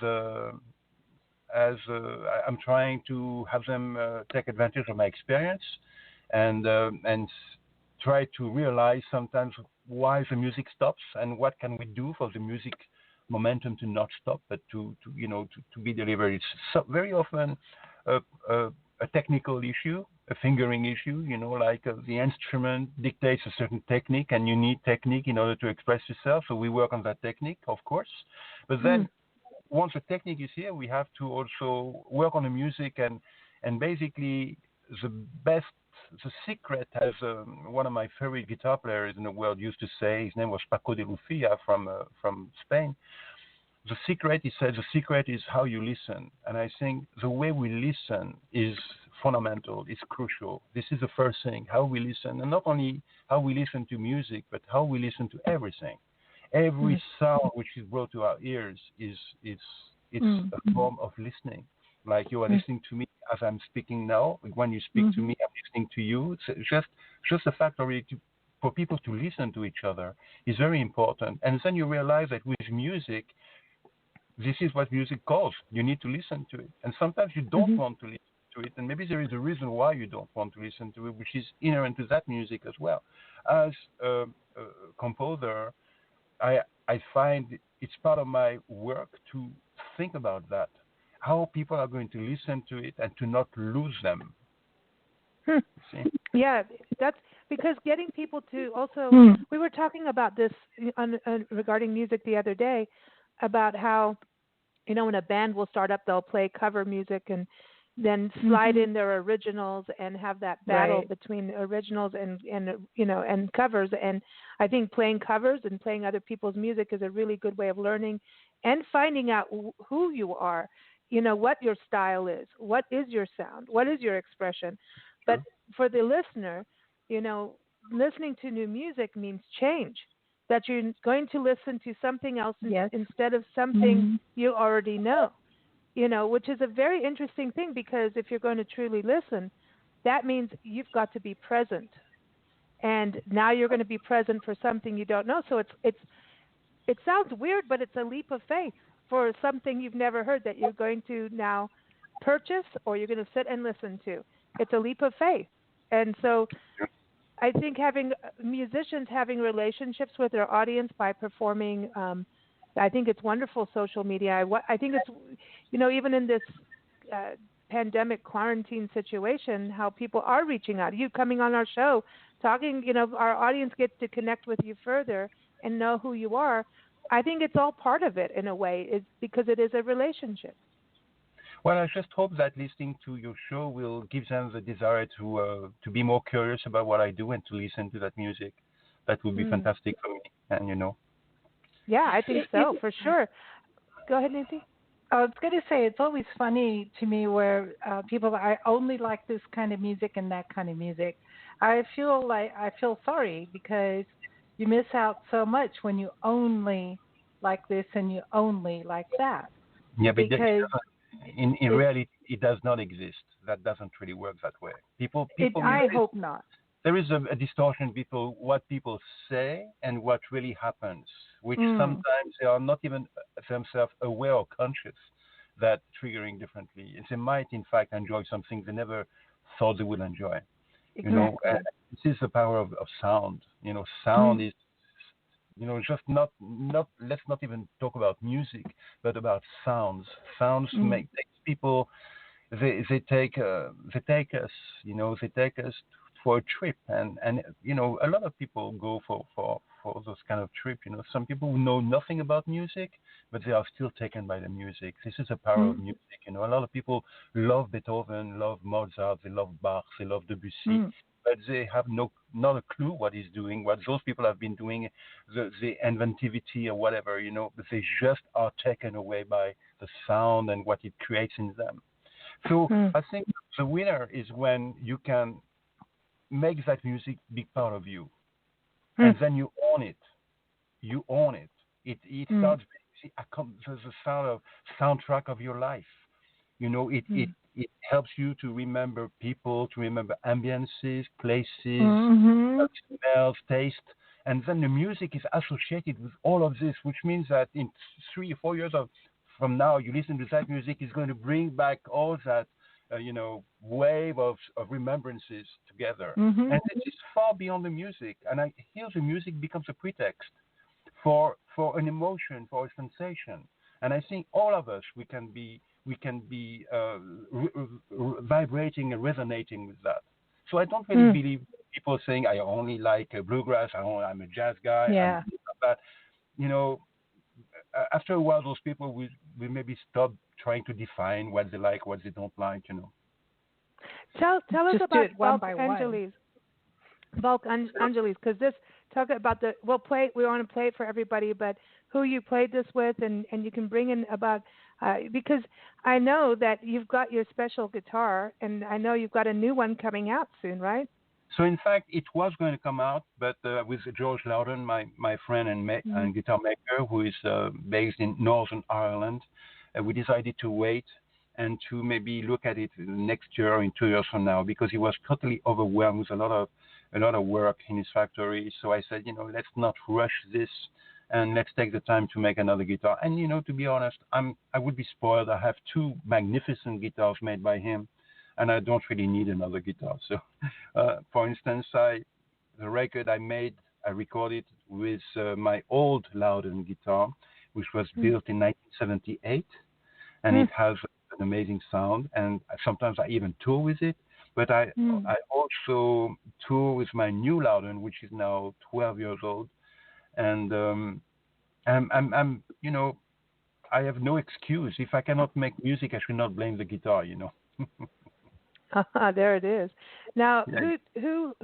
Speaker 4: I'm trying to have them take advantage of my experience, and try to realize sometimes why the music stops and what can we do for the music momentum to not stop, but to be delivered. It's very often a technical issue, a fingering issue. Like the instrument dictates a certain technique, and you need technique in order to express yourself. So we work on that technique, of course. But then once the technique is here, we have to also work on the music, and basically the secret, as one of my favorite guitar players in the world used to say, his name was Paco de Lucía from Spain. The secret, he said, the secret is how you listen. And I think the way we listen is fundamental, is crucial. This is the first thing, how we listen. And not only how we listen to music, but how we listen to everything. Every sound which is brought to our ears is a form of listening. Like you are listening to me as I'm speaking now. When you speak to me, I'm listening to you. It's just the fact already for people to listen to each other is very important. And then you realize that with music, this is what music calls. You need to listen to it. And sometimes you don't want to listen to it. And maybe there is a reason why you don't want to listen to it, which is inherent to that music as well. As a composer, I find it's part of my work to think about that, how people are going to listen to it and to not lose them.
Speaker 1: Yeah, that's because getting people to also, we were talking about this regarding music the other day, about how, when a band will start up, they'll play cover music and then slide in their originals and have that battle between originals and covers. And I think playing covers and playing other people's music is a really good way of learning and finding out who you are, what your style is, what is your sound, what is your expression. But for the listener, listening to new music means change, that you're going to listen to something else instead of something you already know, which is a very interesting thing, because if you're going to truly listen, that means you've got to be present. And now you're going to be present for something you don't know. So it sounds weird, but it's a leap of faith for something you've never heard that you're going to now purchase or you're going to sit and listen to. It's a leap of faith. And so I think musicians having relationships with their audience by performing, I think it's wonderful social media. I think it's, even in this pandemic quarantine situation, how people are reaching out. You coming on our show, talking, our audience gets to connect with you further and know who you are. I think it's all part of it in a way, is because it is a relationship.
Speaker 4: Well, I just hope that listening to your show will give them the desire to be more curious about what I do and to listen to that music. That would be fantastic for me, and
Speaker 1: Yeah, I think so, for sure. Go ahead, Nancy.
Speaker 2: I was going to say, it's always funny to me where people, I only like this kind of music and that kind of music. I feel sorry, because you miss out so much when you only like this and you only like that.
Speaker 4: Yeah, but
Speaker 2: because
Speaker 4: in reality, it does not exist. That doesn't really work that way. People.
Speaker 2: I hope not.
Speaker 4: There is a distortion between what people say and what really happens, which sometimes they are not even themselves aware or conscious that triggering differently. And they might, in fact, enjoy something they never thought they would enjoy.
Speaker 2: Exactly.
Speaker 4: This is the power of sound. Sound is, just not. Let's not even talk about music, but about sounds. Sounds takes people. They take us. They take us for a trip, and a lot of people go for those kind of trip. Some people know nothing about music, but they are still taken by the music. This is the power of music. A lot of people love Beethoven, love Mozart, they love Bach, they love Debussy, but they have not a clue what he's doing, what those people have been doing, the inventivity or whatever, but they just are taken away by the sound and what it creates in them. So I think the winner is when you can make that music be part of you, and then you own it. You own it. It starts the soundtrack of your life. It helps you to remember people, to remember ambiences, places, smells, taste, and then the music is associated with all of this, which means that in 3 or 4 years from now, you listen to that music, is going to bring back all that wave of remembrances together. And it is far beyond the music. And here the music becomes a pretext for an emotion, for a sensation. And I think all of us, we can be vibrating and resonating with that. So I don't really believe people saying, I only like bluegrass, I'm a jazz guy.
Speaker 2: Yeah.
Speaker 4: But, after a while, those people will maybe stop trying to define what they like, what they don't like,
Speaker 1: Tell us
Speaker 2: Just
Speaker 1: about
Speaker 2: Volk
Speaker 1: Angeles. Volk Angeles, because talk about we want to play it for everybody, but who you played this with, and you can bring in about, because I know that you've got your special guitar, and I know you've got a new one coming out soon, right?
Speaker 4: So in fact, it was going to come out, but with George Loudon, my friend and guitar maker, who is based in Northern Ireland, we decided to wait and to maybe look at it next year or in 2 years from now, because he was totally overwhelmed with a lot of work in his factory. So I said, let's not rush this, and let's take the time to make another guitar. And to be honest, I would be spoiled. I have 2 magnificent guitars made by him, and I don't really need another guitar. So, for instance, the record I recorded with my old Loudon guitar, which was built in 1978, and it has an amazing sound. And sometimes I even tour with it. But I also tour with my new Loudon, which is now 12 years old, and I'm I have no excuse. If I cannot make music, I should not blame the guitar.
Speaker 1: There it is. Now,
Speaker 4: Yeah.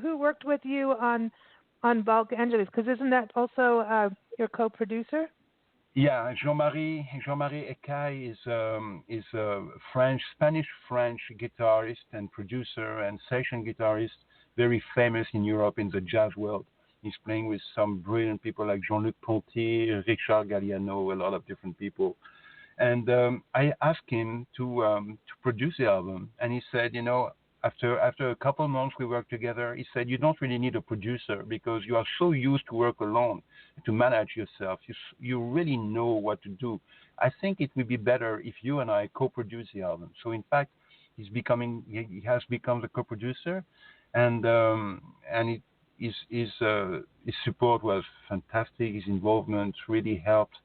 Speaker 1: who worked with you on Bulk Angeles? Because isn't that also your co-producer?
Speaker 4: Yeah, Jean-Marie Ecaille is a Spanish-French guitarist and producer and session guitarist, very famous in Europe in the jazz world. He's playing with some brilliant people like Jean-Luc Ponty, Richard Galliano, a lot of different people. And I asked him to produce the album, and he said, after a couple of months we worked together, he said, you don't really need a producer because you are so used to work alone, to manage yourself. You really know what to do. I think it would be better if you and I co-produce the album. So in fact, he has become the co-producer, and his support was fantastic. His involvement really helped.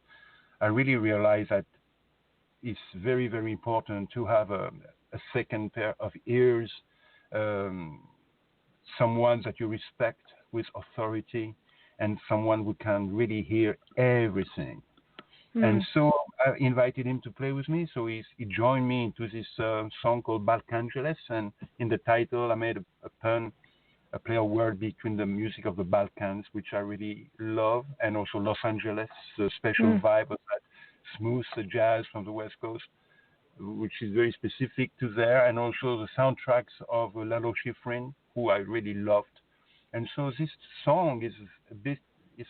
Speaker 4: I really realized that it's very, very important to have a second pair of ears, someone that you respect with authority, and someone who can really hear everything. And so I invited him to play with me. So he joined me into this song called Bulk Angeles, and in the title I made a pun, a play of word between the music of the Balkans, which I really love, and also Los Angeles, the special vibe of that smooth jazz from the West Coast, which is very specific to there, and also the soundtracks of Lalo Schifrin, who I really loved. And so this song is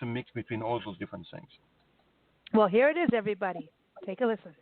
Speaker 4: a mix between all those different things.
Speaker 1: Well, here it is, everybody. Take a listen.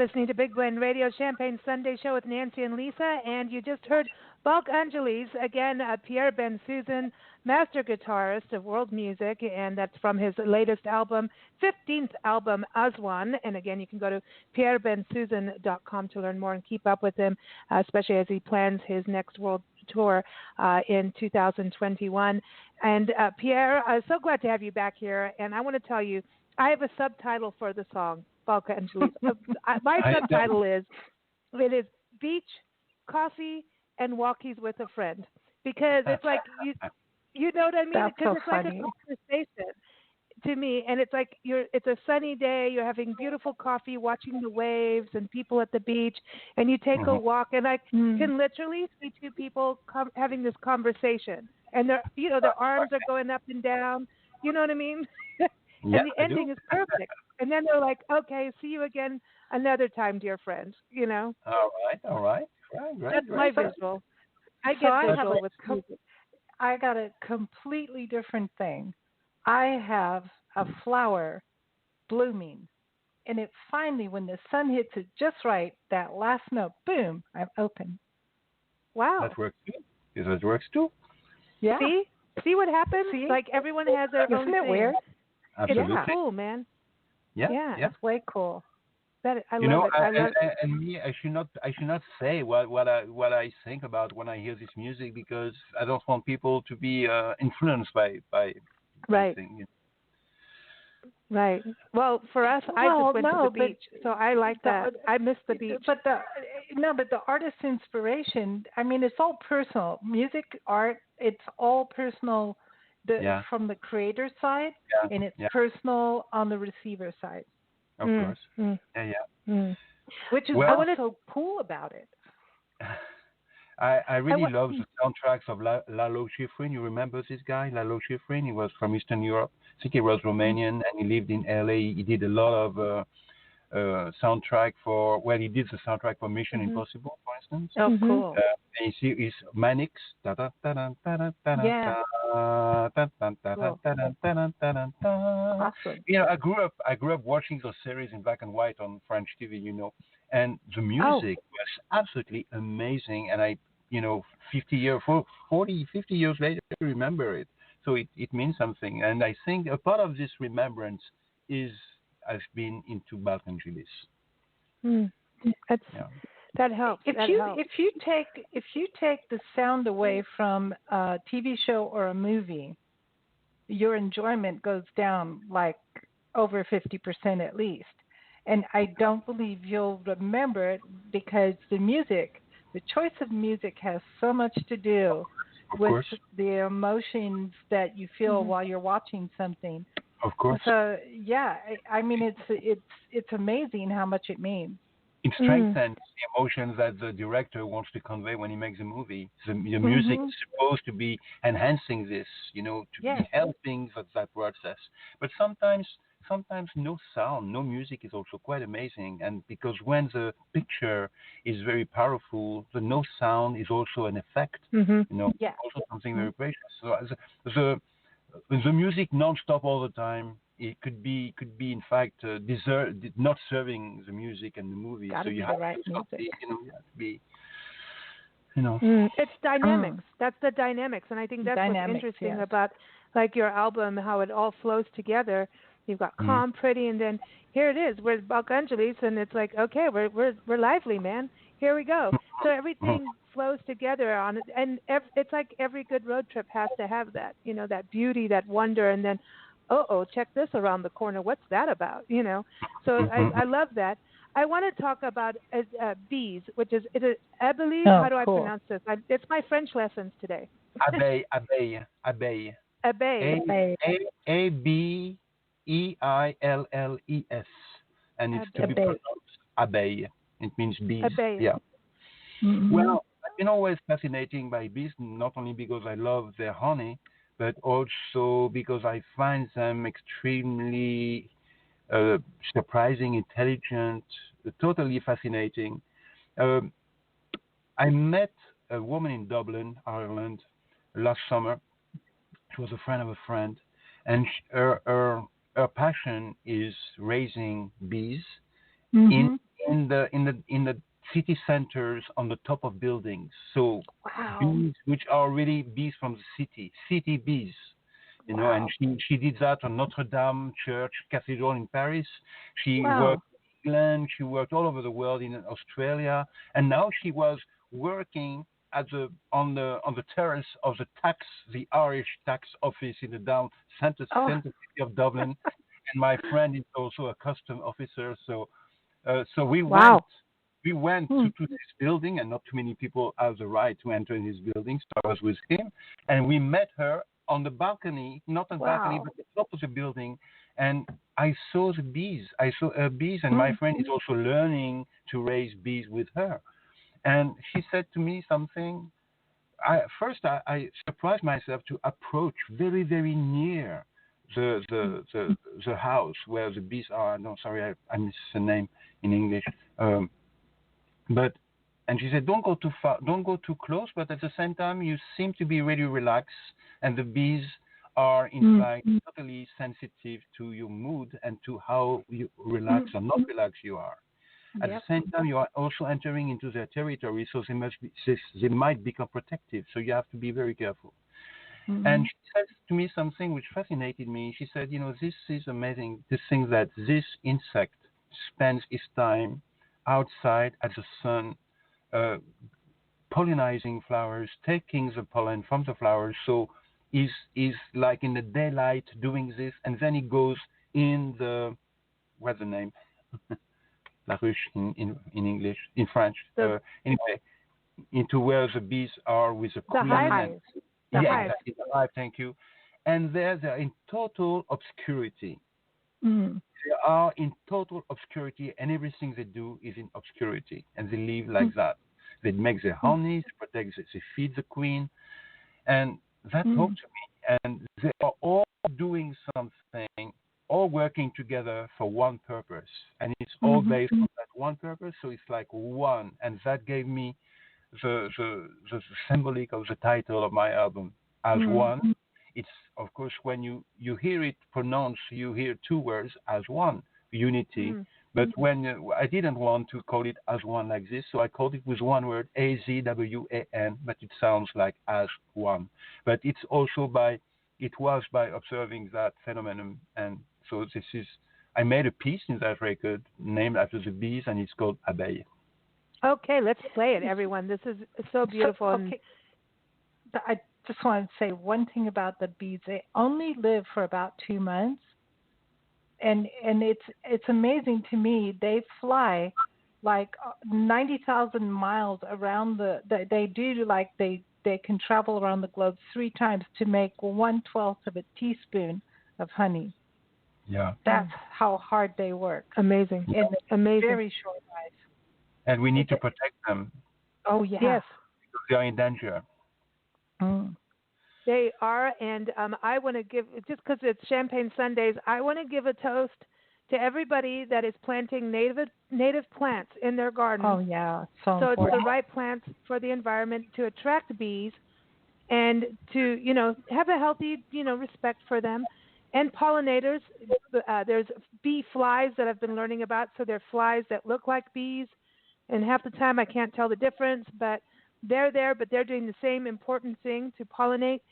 Speaker 1: listening to Big Blend Radio Champagne Sunday Show with Nancy and Lisa, and you just heard Balk Angeles, again, Pierre-Bensusan, master guitarist of world music, and that's from his latest album, 15th album, Azwan. And again, you can go to pierrebensusan.com to learn more and keep up with him, especially as he plans his next world tour in 2021. And Pierre, I'm so glad to have you back here, and I want to tell you, I have a subtitle for the song, Balk Angeles. My subtitle is Beach, Coffee, and Walkies with a Friend, because it's like you know what I mean?
Speaker 2: That's
Speaker 1: because
Speaker 2: so
Speaker 1: it's
Speaker 2: funny.
Speaker 1: like a conversation to me, and it's like it's a sunny day, you're having beautiful coffee, watching the waves and people at the beach, and you take a walk, and I can literally see two people having this conversation, and their arms are going up and down. You know what I mean? And
Speaker 4: Yeah,
Speaker 1: the ending is perfect. And then they're like, okay, see you again another time, dear friend.
Speaker 4: All right.
Speaker 1: That's my visual. I get visual with music.
Speaker 2: I got a completely different thing. I have a flower blooming, and it finally, when the sun hits it just right, that last note, boom, I'm open.
Speaker 1: Wow.
Speaker 4: That works too. That works too.
Speaker 2: Yeah.
Speaker 1: See what happens?
Speaker 2: See?
Speaker 1: Like everyone has their own
Speaker 2: Isn't it
Speaker 1: thing.
Speaker 2: weird?
Speaker 4: Absolutely.
Speaker 1: It's cool, man.
Speaker 4: Yeah.
Speaker 2: It's way cool.
Speaker 1: I love it.
Speaker 4: And me, I should not say what I think about when I hear this music, because I don't want people to be influenced by
Speaker 1: right.
Speaker 4: Thing.
Speaker 1: Right. Well, for us, I just went to the beach, so I like that. I miss the beach.
Speaker 2: But the artist's inspiration, I mean, it's all personal. Music, art, it's all personal. From the creator side, and it's personal on the receiver side.
Speaker 4: Of course.
Speaker 2: Which is what's so cool about it.
Speaker 4: I really love the soundtracks of Lalo Schifrin. You remember this guy, Lalo Schifrin? He was from Eastern Europe. I think he was Romanian, and he lived in LA. He did a lot of soundtrack for. Well, he did the soundtrack for Mission Impossible, for instance.
Speaker 2: Oh, cool.
Speaker 4: And you see, it's Manix.
Speaker 2: Awesome.
Speaker 4: I grew up watching those series in black and white on French TV, and the music was absolutely amazing. And I, 50 years later, I remember it. So it means something. And I think a part of this remembrance has been into Balk Angeles.
Speaker 1: That helps.
Speaker 2: If you take the sound away from a TV show or a movie, your enjoyment goes down like over 50% at least. And I don't believe you'll remember it, because the choice of music has so much to do with the emotions that you feel while you're watching something.
Speaker 4: Of course.
Speaker 2: So I mean, it's amazing how much it means.
Speaker 4: It strengthens the emotions that the director wants to convey when he makes a movie. The music is supposed to be enhancing this, to be helping that process. But sometimes no sound, no music is also quite amazing. And because when the picture is very powerful, the no sound is also an effect. Also something very precious. So the music non-stop all the time, it could be in fact not serving the music and the movie.
Speaker 2: Gotta be the right music.
Speaker 4: You have to be.
Speaker 1: It's dynamics. That's the dynamics, and I think that's what's interesting about like your album, how it all flows together. You've got calm, pretty, and then here it is. We're Balk Angeles, and it's like, okay, we're lively, man. Here we go. So everything flows together on it, and it's like every good road trip has to have that, that beauty, that wonder, and then, check this around the corner. What's that about? So I love that. I want to talk about bees, which is abeille. How do I pronounce this? It's my French lessons today.
Speaker 4: Abeille.
Speaker 1: Abeille.
Speaker 4: ABEILLES, and it's to be pronounced abeille. It means bees.
Speaker 1: Abeille.
Speaker 4: Yeah. Well, I've been always fascinated by bees, not only because I love their honey, but also because I find them extremely surprising, intelligent, totally fascinating. I met a woman in Dublin, Ireland, last summer. She was a friend of a friend, and her passion is raising bees in in the city centers on the top of buildings. So
Speaker 2: Wow.
Speaker 4: bees, which are really bees from the city bees.
Speaker 2: Wow.
Speaker 4: And she did that on Notre Dame Church Cathedral in Paris. She
Speaker 2: Wow.
Speaker 4: worked in England. She worked all over the world in Australia, and now she was working on the terrace of the Irish tax office in the center city of Dublin. And my friend is also a custom officer, so we went to this building, and not too many people have the right to enter in his building. So I was with him, and we met her on the balcony, not on the balcony, but the top of the building. And I saw the bees. I saw her bees, and my friend is also learning to raise bees with her. And she said to me something. First, I surprised myself to approach very, very near the house where the bees are. No, sorry, I missed the name in English. And she said, don't go too far, don't go too close, but at the same time, you seem to be really relaxed, and the bees are, in fact, totally sensitive to your mood and to how you relaxed or not relaxed you are. At the same time, you are also entering into their territory, so they might become protective, so you have to be very careful. And she said to me something which fascinated me. She said, this is amazing, this thing that this insect spends its time outside at the sun, pollinizing flowers, taking the pollen from the flowers. So is like in the daylight doing this, and then he goes in what's the name? La ruche in English, in French. Anyway, into where the bees are with the queen.
Speaker 1: Hive.
Speaker 4: Exactly, the hive. Thank you. And they're in total obscurity. They are in total obscurity, and everything they do is in obscurity, and they live like that. They make their honey, they feed the queen, and that talked to me. And they are all doing something, all working together for one purpose, and it's all based on that one purpose. So it's like one, and that gave me the symbolic of the title of my album, As One. It's, of course, when you hear it pronounced, you hear two words, as one, unity. But when I didn't want to call it as one like this, so I called it with one word, AZWAN, but it sounds like as one. But it was by observing that phenomenon. And so I made a piece in that record named after the bees, and it's called Abeille.
Speaker 1: Okay, let's play it, everyone. This is so beautiful.
Speaker 2: Okay. I just want to say one thing about the bees. They only live for about 2 months, and it's amazing to me. They fly like 90,000 miles around they can travel around the globe 3 times to make 1/12 of a teaspoon of honey.
Speaker 4: Yeah,
Speaker 2: that's how hard they work.
Speaker 1: Amazing,
Speaker 2: in
Speaker 1: amazing.
Speaker 2: Very short life.
Speaker 4: And we need to protect them.
Speaker 2: Oh yeah.
Speaker 1: Yes.
Speaker 4: Because they are in danger.
Speaker 1: They are, and I want to give, just because it's Champagne Sundays, I want to give a toast to everybody that is planting native plants in their garden.
Speaker 2: Oh yeah, so
Speaker 1: it's
Speaker 2: important.
Speaker 1: the right plants for the environment to attract bees, and to have a healthy respect for them, and pollinators. There's bee flies that I've been learning about. So they're flies that look like bees, and half the time I can't tell the difference, but they're there, but they're doing the same important thing to pollinate,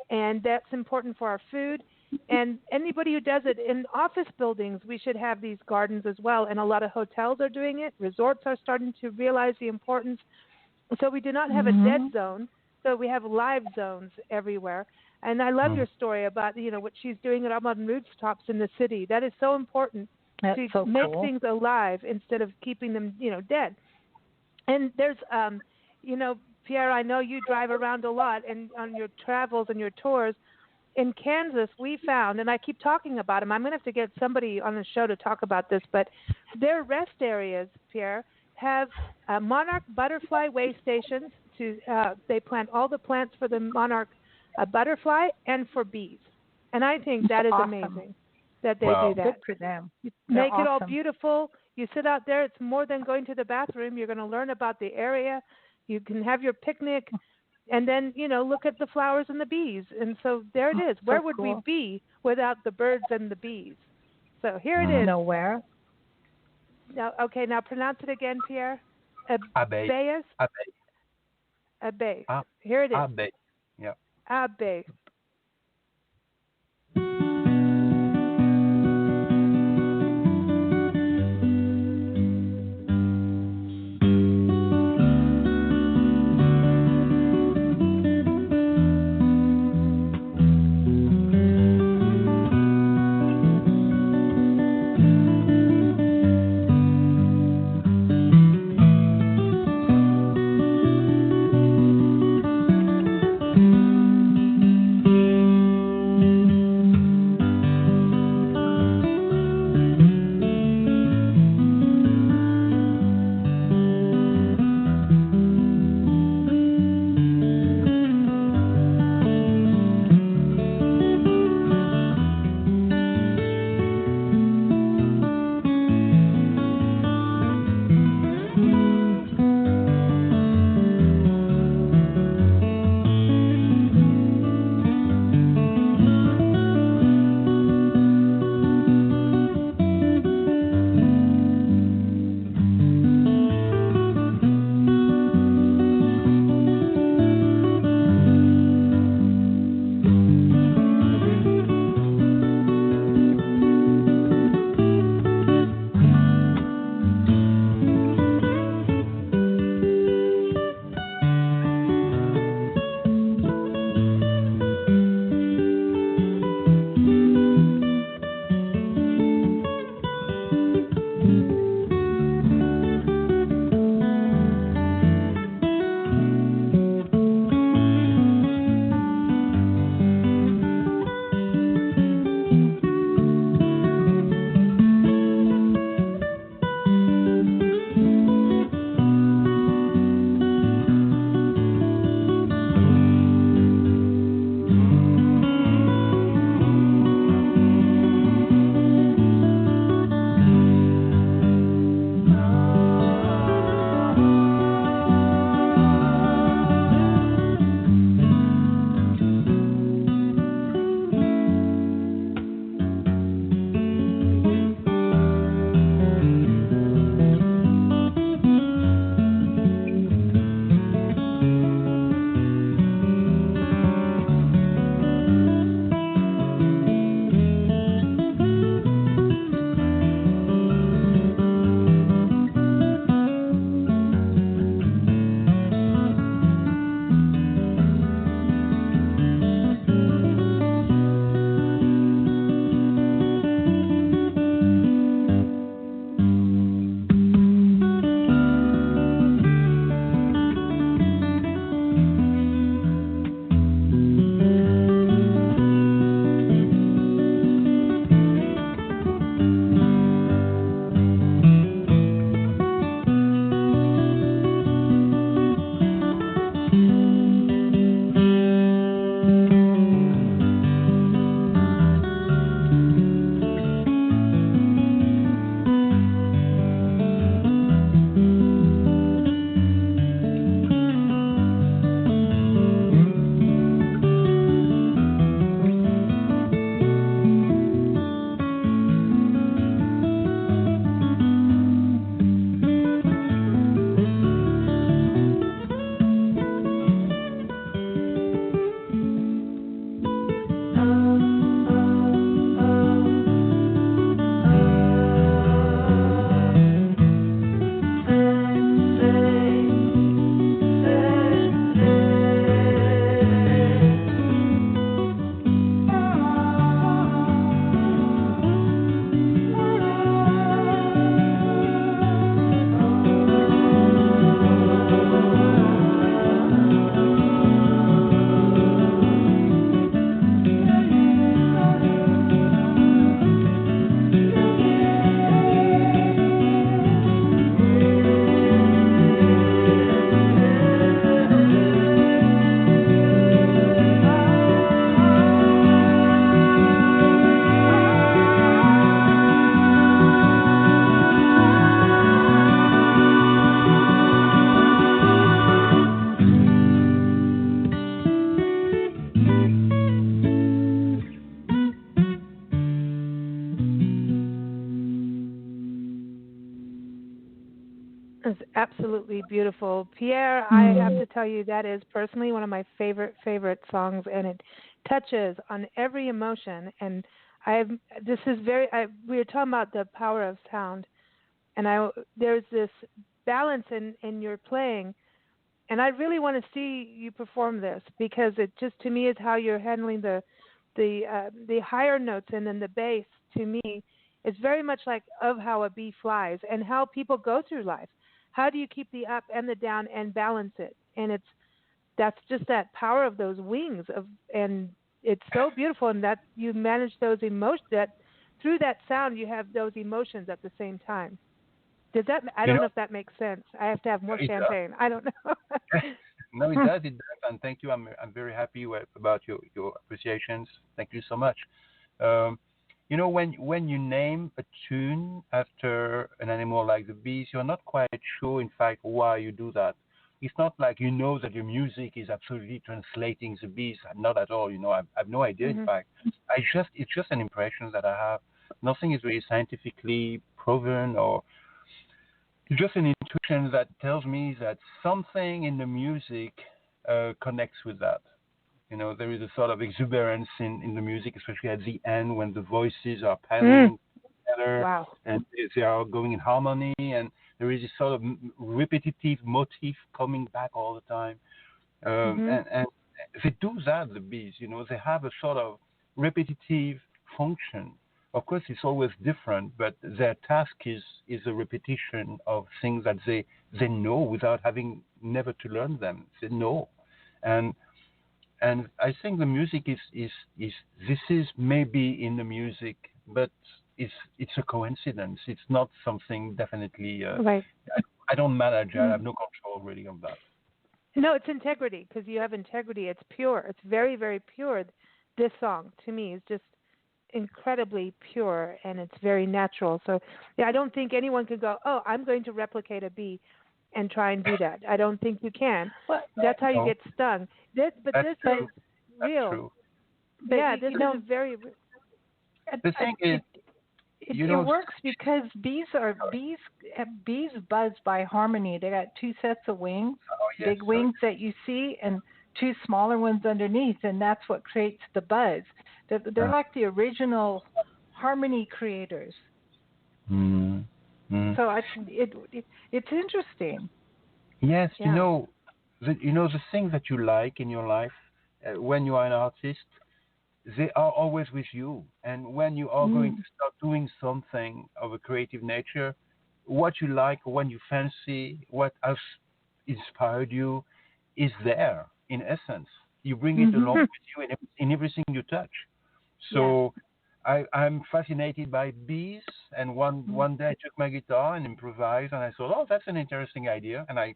Speaker 1: and that's important for our food. And anybody who does it in office buildings, we should have these gardens as well. And a lot of hotels are doing it. Resorts are starting to realize the importance. So we do not have a dead zone. So we have live zones everywhere. And I love your story about what she's doing on rooftops in the city. That is so important.
Speaker 2: That's
Speaker 1: to
Speaker 2: so
Speaker 1: make
Speaker 2: cool.
Speaker 1: things alive instead of keeping them dead. And there's Pierre, I know you drive around a lot, and on your travels and your tours. In Kansas, we found, and I keep talking about them, I'm going to have to get somebody on the show to talk about this, but their rest areas, Pierre, have monarch butterfly way stations. They plant all the plants for the monarch butterfly and for bees. And I think that is amazing that they do that.
Speaker 2: Good for them.
Speaker 1: Make it all beautiful. You sit out there. It's more than going to the bathroom. You're going to learn about the area. You can have your picnic, and then, look at the flowers and the bees. And so there it is. Where would we be without the birds and the bees? So here it is.
Speaker 2: Nowhere.
Speaker 1: Now, okay, now pronounce it again, Pierre.
Speaker 4: Abbey.
Speaker 1: Abeus?
Speaker 4: Abbey.
Speaker 1: Abbey.
Speaker 4: Ah,
Speaker 1: Here it is.
Speaker 4: Abbey. Yeah.
Speaker 1: Abbey. absolutely beautiful. Pierre, I have to tell you that is personally one of my favorite songs, and it touches on every emotion. And we were talking about the power of sound, and there's this balance in your playing, and I really want to see you perform this because it just to me is how you're handling the higher notes, and then the bass to me is very much like of how a bee flies and how people go through life. How do you keep the up and the down and balance it? And that's just that power of those wings and it's so beautiful, and that you manage those emotions, that through that sound you have those emotions at the same time. I don't know if that makes sense. I have to have more champagne. I don't know.
Speaker 4: No, it does, and thank you. I'm very happy about your appreciations. Thank you so much. When you name a tune after an animal like the bees, you're not quite sure, in fact, why you do that. It's not like that your music is absolutely translating the bees. Not at all. I have no idea. In fact, it's just an impression that I have. Nothing is really scientifically proven, or it's just an intuition that tells me that something in the music connects with that. There is a sort of exuberance in the music, especially at the end when the voices are paddling together.
Speaker 1: Wow.
Speaker 4: And they are going in harmony, and there is this sort of repetitive motif coming back all the time. And they do that, the bees. They have a sort of repetitive function. Of course, it's always different, but their task is a repetition of things that they know without having never to learn them. They know, and I think the music is this is maybe in the music, but it's a coincidence. It's not something definitely.
Speaker 1: Right.
Speaker 4: I don't manage. I have no control really of that.
Speaker 1: No, it's integrity, because you have integrity. It's pure. It's very, very pure. This song to me is just incredibly pure, and it's very natural. So I don't think anyone could go, oh, I'm going to replicate a bee and try and do that. I don't think you can. Well, that's how you get stung. This is real.
Speaker 4: True.
Speaker 1: Yeah, this is very.
Speaker 4: The thing is,
Speaker 2: it works because bees buzz by harmony. They got two sets of wings, big wings that you see, and two smaller ones underneath, and that's what creates the buzz. They're like the original harmony creators. So it's interesting.
Speaker 4: Yes, yeah. The things that you like in your life, when you are an artist, they are always with you. And when you are going to start doing something of a creative nature, what you like, when you fancy, what has inspired you, is there in essence. You bring it along with you in everything you touch. So I'm fascinated by bees, and one day I took my guitar and improvised, and I thought, oh, that's an interesting idea, and I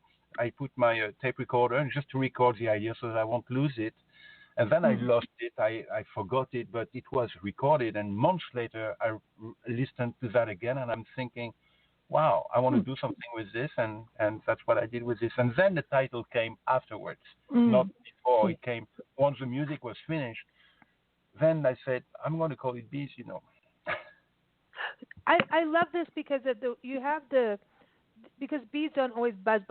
Speaker 4: put my tape recorder just to record the idea so that I won't lose it, and then I lost it, I forgot it, but it was recorded, and months later I listened to that again, and I'm thinking, wow, I want to do something with this, and that's what I did with this, and then the title came afterwards, not before. It came once the music was finished. Then I said, I'm going to call it Bees,
Speaker 1: I love this because because bees don't always buzz.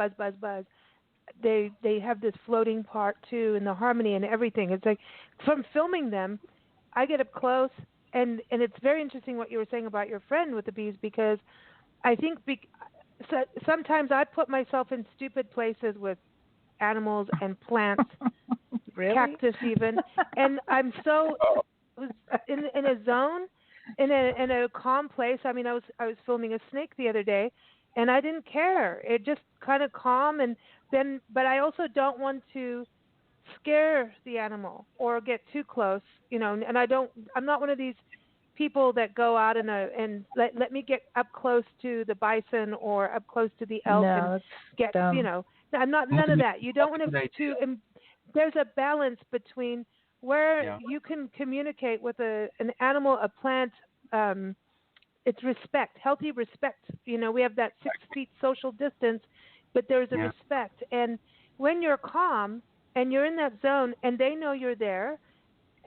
Speaker 1: They have this floating part too, and the harmony and everything. It's like from filming them, I get up close, and it's very interesting what you were saying about your friend with the bees, because I think sometimes I put myself in stupid places with animals and plants. Really? Cactus even, and I'm so in a zone, in a calm place. I mean, I was filming a snake the other day, and I didn't care. It just kind of calm, and then, but I also don't want to scare the animal or get too close, and I'm not one of these people that go out and let me get up close to the bison or up close to the elk and get dumb. I'm not none of that. You don't want to. There's a balance between where you can communicate with an animal, a plant. It's respect, healthy respect. We have that 6 feet social distance, but there's a respect. And when you're calm and you're in that zone and they know you're there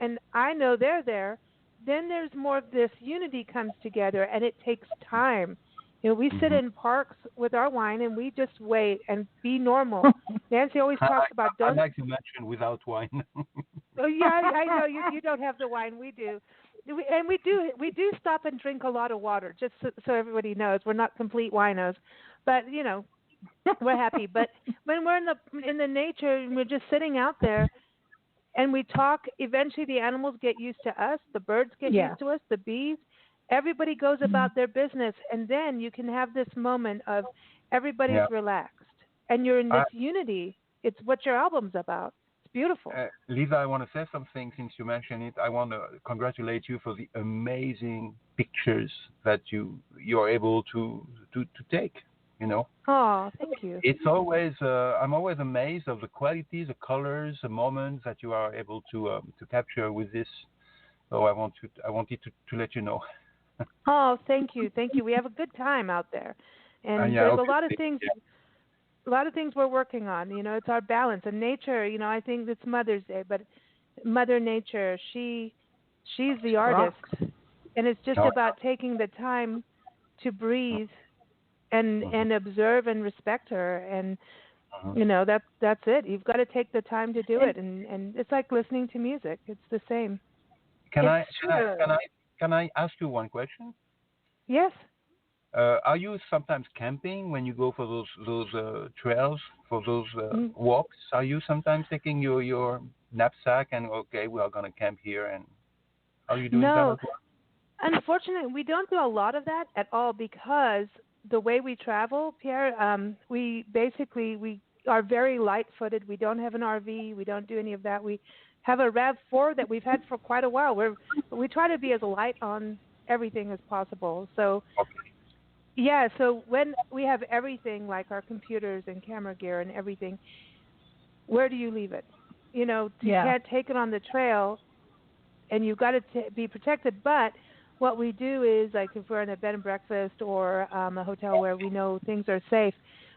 Speaker 1: and I know they're there, then there's more of this unity comes together, and it takes time. We sit in parks with our wine and we just wait and be normal. Nancy always talks about
Speaker 4: I like to mention without wine.
Speaker 1: Oh yeah, I know you don't have the wine. We do, and we do stop and drink a lot of water. Just so everybody knows, we're not complete winos, but we're happy. But when we're in the nature and we're just sitting out there, and we talk, eventually the animals get used to us, the birds get used to us, the bees. Everybody goes about their business, and then you can have this moment of everybody's relaxed, and you're in this unity. It's what your album's about. Beautiful.
Speaker 4: Lisa, I want to say something since you mentioned it. I want to congratulate you for the amazing pictures that you are able to take.
Speaker 1: Oh, thank you.
Speaker 4: It's always I'm always amazed of the qualities, the colors, the moments that you are able to capture with this. So I wanted to let you know.
Speaker 1: Oh, thank you. We have a good time out there, and there's a lot of things. A lot of things we're working on. It's our balance. And nature, I think it's Mother's Day, but Mother Nature, she's the artist. And it's just about taking the time to breathe and observe and respect her. And, that's it. You've got to take the time to do it. And it's like listening to music. It's the same.
Speaker 4: Can I ask you one question?
Speaker 1: Yes.
Speaker 4: Are you sometimes camping when you go for those trails, for those walks? Are you sometimes taking your knapsack and we are going to camp here? And are you doing that as well?
Speaker 1: Unfortunately, we don't do a lot of that at all because the way we travel, Pierre, we are very light-footed. We don't have an RV. We don't do any of that. We have a RAV4 that we've had for quite a while. We try to be as light on everything as possible. So. Yeah, so when we have everything like our computers and camera gear and everything, where do you leave it? You can't take it on the trail, and you've got to be protected. But what we do is, like if we're in a bed and breakfast or a hotel where we know things are safe,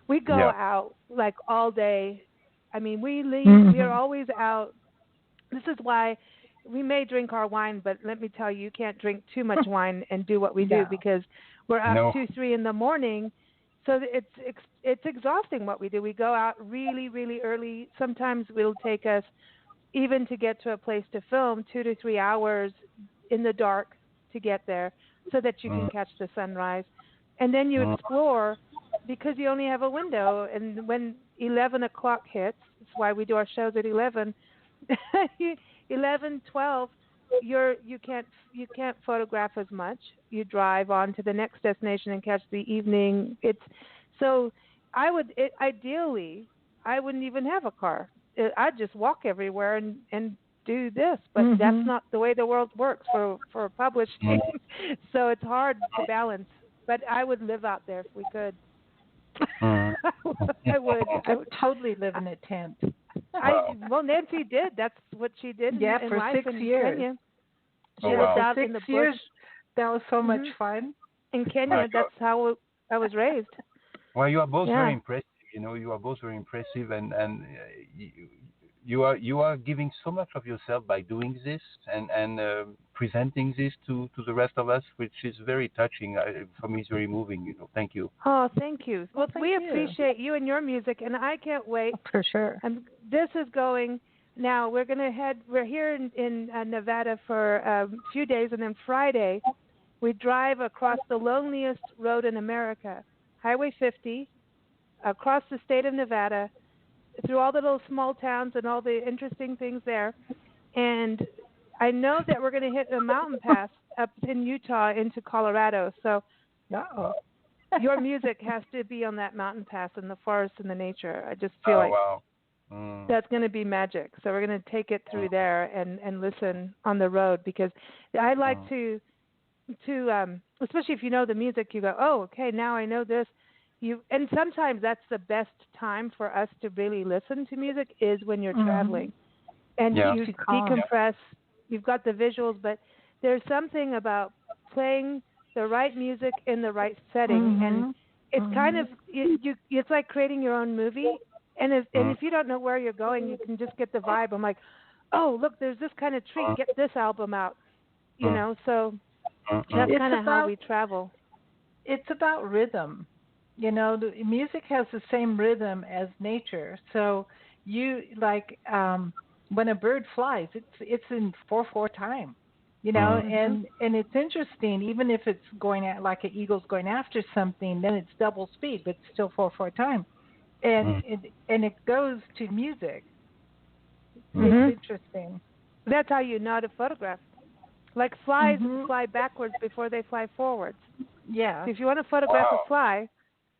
Speaker 1: we go out like all day. I mean, we leave. We are always out. This is why we may drink our wine, but let me tell you, you can't drink too much wine and do what we do because we're up 2, 3 in the morning, so it's exhausting what we do. We go out really, really early. Sometimes it'll take us, even to get to a place to film, 2 to 3 hours in the dark to get there, so that you can catch the sunrise. And then you explore because you only have a window. And when 11 o'clock hits, that's why we do our shows at 11. 11, 12. You can't photograph as much. You drive on to the next destination and catch the evening. Ideally I wouldn't even have a car. I'd just walk everywhere and do this, but that's not the way the world works for publishing. So it's hard to balance. But I would live out there if we could. I would totally live in a tent. Well, Nancy did. That's what she did. Yeah, in for life 6 years. Kenya. She lived out in the bush. That was so much fun. In Kenya, that's how I was raised.
Speaker 4: Well, you are both very impressive. You are both very impressive, and you are giving so much of yourself by doing this and presenting this to the rest of us, which is very touching. For me, it's very moving. Thank you.
Speaker 1: Oh, thank you. Well, we appreciate you and your music, and I can't wait. For sure. And this is going now. We're going to head. We're here in Nevada for a few days, and then Friday we drive across the loneliest road in America, Highway 50, across the state of Nevada, through all the little small towns and all the interesting things there. And I know that we're going to hit a mountain pass up in Utah into Colorado. So your music has to be on that mountain pass in the forest and the nature. I just feel that's going to be magic. So we're going to take it through there and listen on the road, because I like to especially if you know the music, you go, oh, okay, now I know this. And sometimes that's the best time for us to really listen to music is when you're traveling. And you decompress. You've got the visuals, but there's something about playing the right music in the right setting. And it's kind of, it's like creating your own movie. And if you don't know where you're going, you can just get the vibe. I'm like, oh, look, there's this kind of treat. Get this album out. So that's kind of how we travel.
Speaker 2: It's about rhythm. You know, the music has the same rhythm as nature. So you like when a bird flies, it's in 4/4 time. You know, and it's interesting. Even if it's going at like an eagle's going after something, then it's double speed, but it's still 4/4 time, and it goes to music. It's interesting.
Speaker 1: That's how you know how to photograph. Like flies fly backwards before they fly forwards.
Speaker 2: Yeah.
Speaker 1: So if you want to photograph a fly,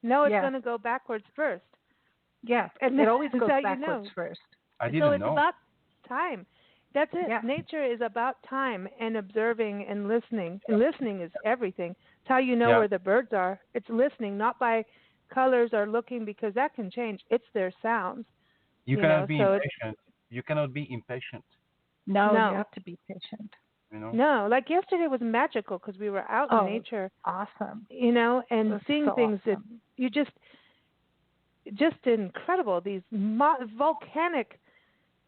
Speaker 1: know it's going to go backwards first.
Speaker 2: Yeah.
Speaker 1: And
Speaker 2: it always goes
Speaker 1: backwards
Speaker 2: backwards first.
Speaker 4: I didn't
Speaker 1: so it's
Speaker 4: know.
Speaker 1: about time. That's it.
Speaker 2: Yeah.
Speaker 1: Nature is about time and observing and listening. And listening is everything. It's how you know where the birds are. It's listening, not by colors or looking, because that can change. It's their sounds.
Speaker 4: You cannot be impatient. You cannot be impatient.
Speaker 2: No, you have to be patient.
Speaker 4: You know?
Speaker 1: No, like yesterday was magical because we were out in nature.
Speaker 2: Awesome.
Speaker 1: You know, and seeing things
Speaker 2: awesome.
Speaker 1: that you just incredible. These volcanic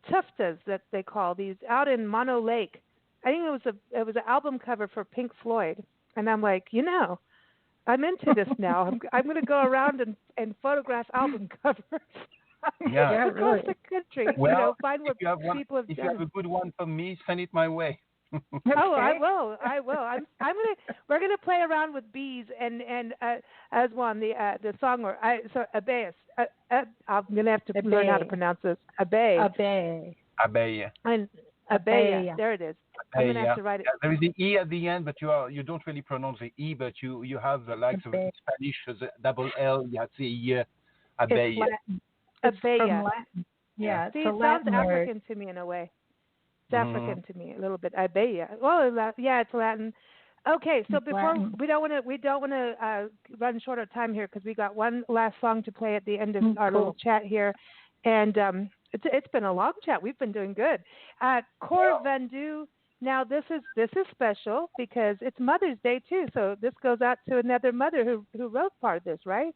Speaker 1: tuftas that they call these out in Mono Lake. I think it was an album cover for Pink Floyd, and I'm like, you know, I'm into this now. I'm going to go around and photograph album covers.
Speaker 4: Yeah,
Speaker 1: across the country.
Speaker 4: Well,
Speaker 1: you know, find what people have
Speaker 4: if
Speaker 1: done.
Speaker 4: you have a good one for me, send it my way.
Speaker 1: Oh, I will. We're gonna play around with bees and Azwan, the song, or Abayas. I'm gonna have to learn how to pronounce this.
Speaker 2: Abay.
Speaker 1: And Abaya. There it is. I'm gonna have to write it.
Speaker 4: There is the e at the end, but you don't really pronounce the e, but you have the likes of Spanish, the double L. You have the e. Abaya.
Speaker 2: It's from Latin. Yeah,
Speaker 1: see,
Speaker 2: it's a
Speaker 1: it
Speaker 2: Latin
Speaker 1: sounds
Speaker 2: word.
Speaker 1: African to me in a way. It's African to me a little bit. Abaya. Well, yeah, it's Latin. Okay, so before we don't want to run short of time here because we got one last song to play at the end of our little chat here, and it's been a long chat. We've been doing good. Cor Vendu. Now this is special because it's Mother's Day too. So this goes out to another mother who wrote part of this, right?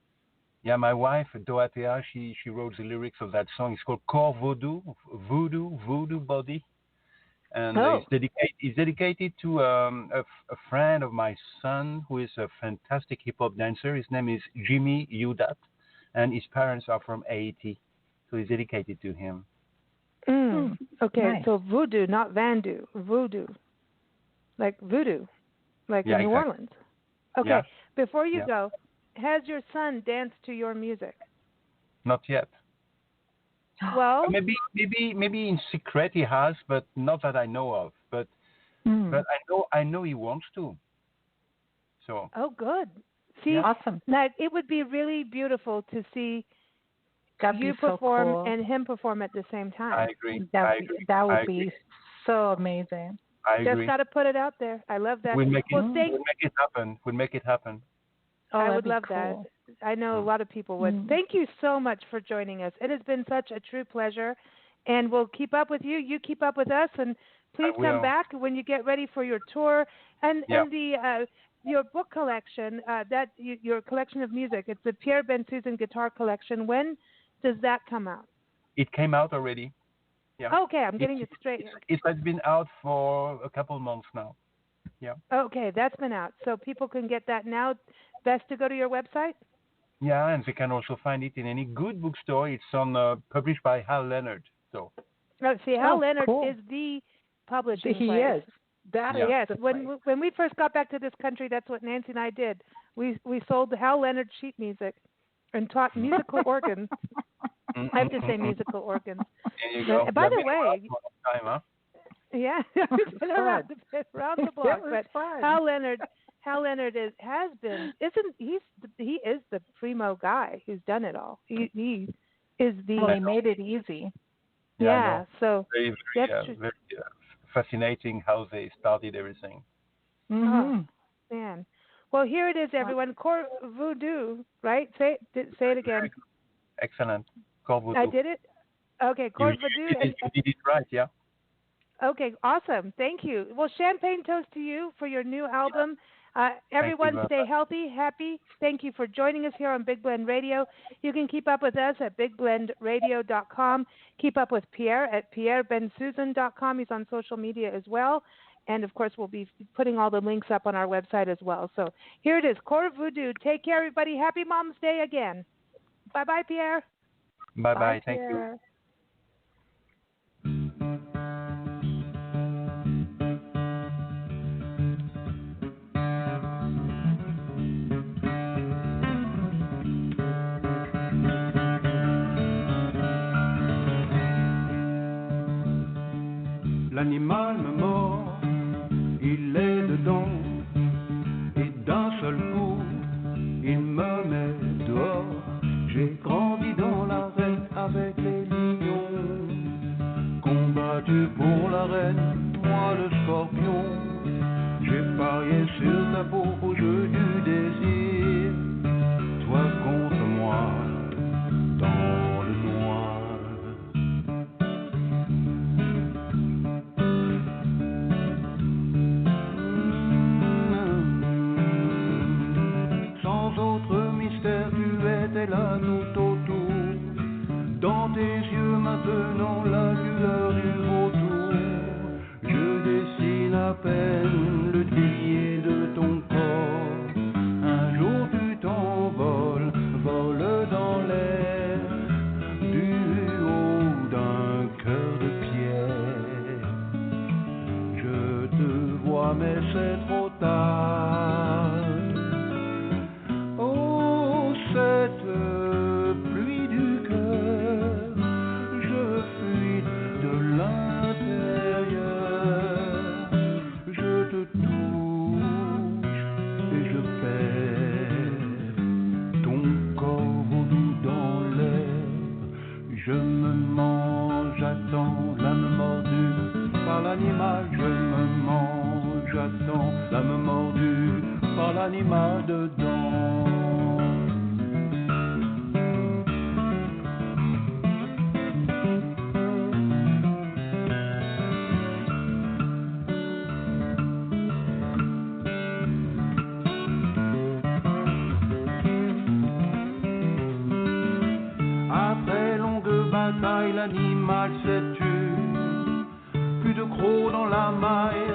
Speaker 4: Yeah, my wife, Doatea, she wrote the lyrics of that song. It's called Cor Voodoo, Voodoo Body. And it's dedicated to a friend of my son who is a fantastic hip-hop dancer. His name is Jimmy Udat, and his parents are from Haiti. So it's dedicated to him.
Speaker 1: Okay,
Speaker 2: nice.
Speaker 1: So voodoo, not Vandu. Voodoo. Like voodoo, like in New Orleans. Okay,
Speaker 4: yeah.
Speaker 1: Before you go, has your son danced to your music?
Speaker 4: Not yet.
Speaker 1: Well,
Speaker 4: maybe in secret he has, but not that I know of. But I know he wants to. So.
Speaker 1: Oh, good. See,
Speaker 2: awesome.
Speaker 1: Now it would be really beautiful to see you
Speaker 2: so
Speaker 1: perform
Speaker 2: cool.
Speaker 1: and him perform at the same time.
Speaker 4: I agree.
Speaker 2: That would be so amazing.
Speaker 4: I agree.
Speaker 1: Just got to put it out there. I love that.
Speaker 4: We'll make it happen. We'll make it happen.
Speaker 1: Oh, I would love
Speaker 2: cool.
Speaker 1: that. I know a lot of people would. Thank you so much for joining us. It has been such a true pleasure, and we'll keep up with you. You keep up with us, and please come back when you get ready for your tour and your book collection. Your collection of music. It's the Pierre-Bensusan-Guitar collection. When does that come out?
Speaker 4: It came out already. Yeah.
Speaker 1: Okay, I'm getting it straight.
Speaker 4: It has been out for a couple months now. Yeah.
Speaker 1: Okay, that's been out, so people can get that now. Best to go to your website?
Speaker 4: Yeah, and they can also find it in any good bookstore. It's published by Hal Leonard. So.
Speaker 1: See, Hal Leonard
Speaker 2: cool.
Speaker 1: is the publishing
Speaker 2: He
Speaker 1: place.
Speaker 2: is. That is
Speaker 1: yes.
Speaker 2: the
Speaker 1: When we first got back to this country, that's what Nancy and I did. We sold Hal Leonard sheet music and taught musical organs. I have to say musical organs.
Speaker 4: There you go.
Speaker 1: By the way,
Speaker 4: time, huh?
Speaker 1: Yeah, it's been around the block. But Hal Leonard is the primo guy who's done it all. He is the.
Speaker 2: Well, he made it easy.
Speaker 1: Yeah, so
Speaker 4: very fascinating how they started everything.
Speaker 1: Oh, man. Well, here it is, everyone. Cor Voodoo, right? Say it again.
Speaker 4: Excellent. Cor Voodoo.
Speaker 1: I did it? Okay, Cor Voodoo.
Speaker 4: You did it right, yeah.
Speaker 1: Okay, awesome. Thank you. Well, champagne toast to you for your new album. Everyone stay healthy, happy. Thank you for joining us here on Big Blend Radio. You can keep up with us at bigblendradio.com. Keep up with Pierre at pierrebensusan.com. He's on social media as well. And, of course, we'll be putting all the links up on our website as well. So here it is, Core Voodoo. Take care, everybody. Happy Mom's Day again. Bye-bye, Pierre.
Speaker 4: Bye-bye. Thank
Speaker 1: Pierre.
Speaker 6: L'animal me mord, il est dedans, et d'un seul coup, il me met dehors. J'ai grandi dans l'arène avec les lions, combattu pour la reine, moi le scorpion. J'ai parié sur ta peau au jeu du désir, toi contre moi, dans le noir. Là tout autour, dans tes yeux maintenant la lueur du vautour. Je dessine à peine le délié de ton corps. Un jour tu t'envoles, vole dans l'air, du haut d'un cœur de pierre. Je te vois mais c'est trop tard. Cette pluie du cœur, je fuis de l'intérieur. Je te touche et je perds ton corps vaudou dans l'air. Je me mange, j'attends l'âme mordue par l'animal. Je me mange, j'attends l'âme mordue par l'animal dedans. L'animal s'est tu, plus de crocs dans la maille,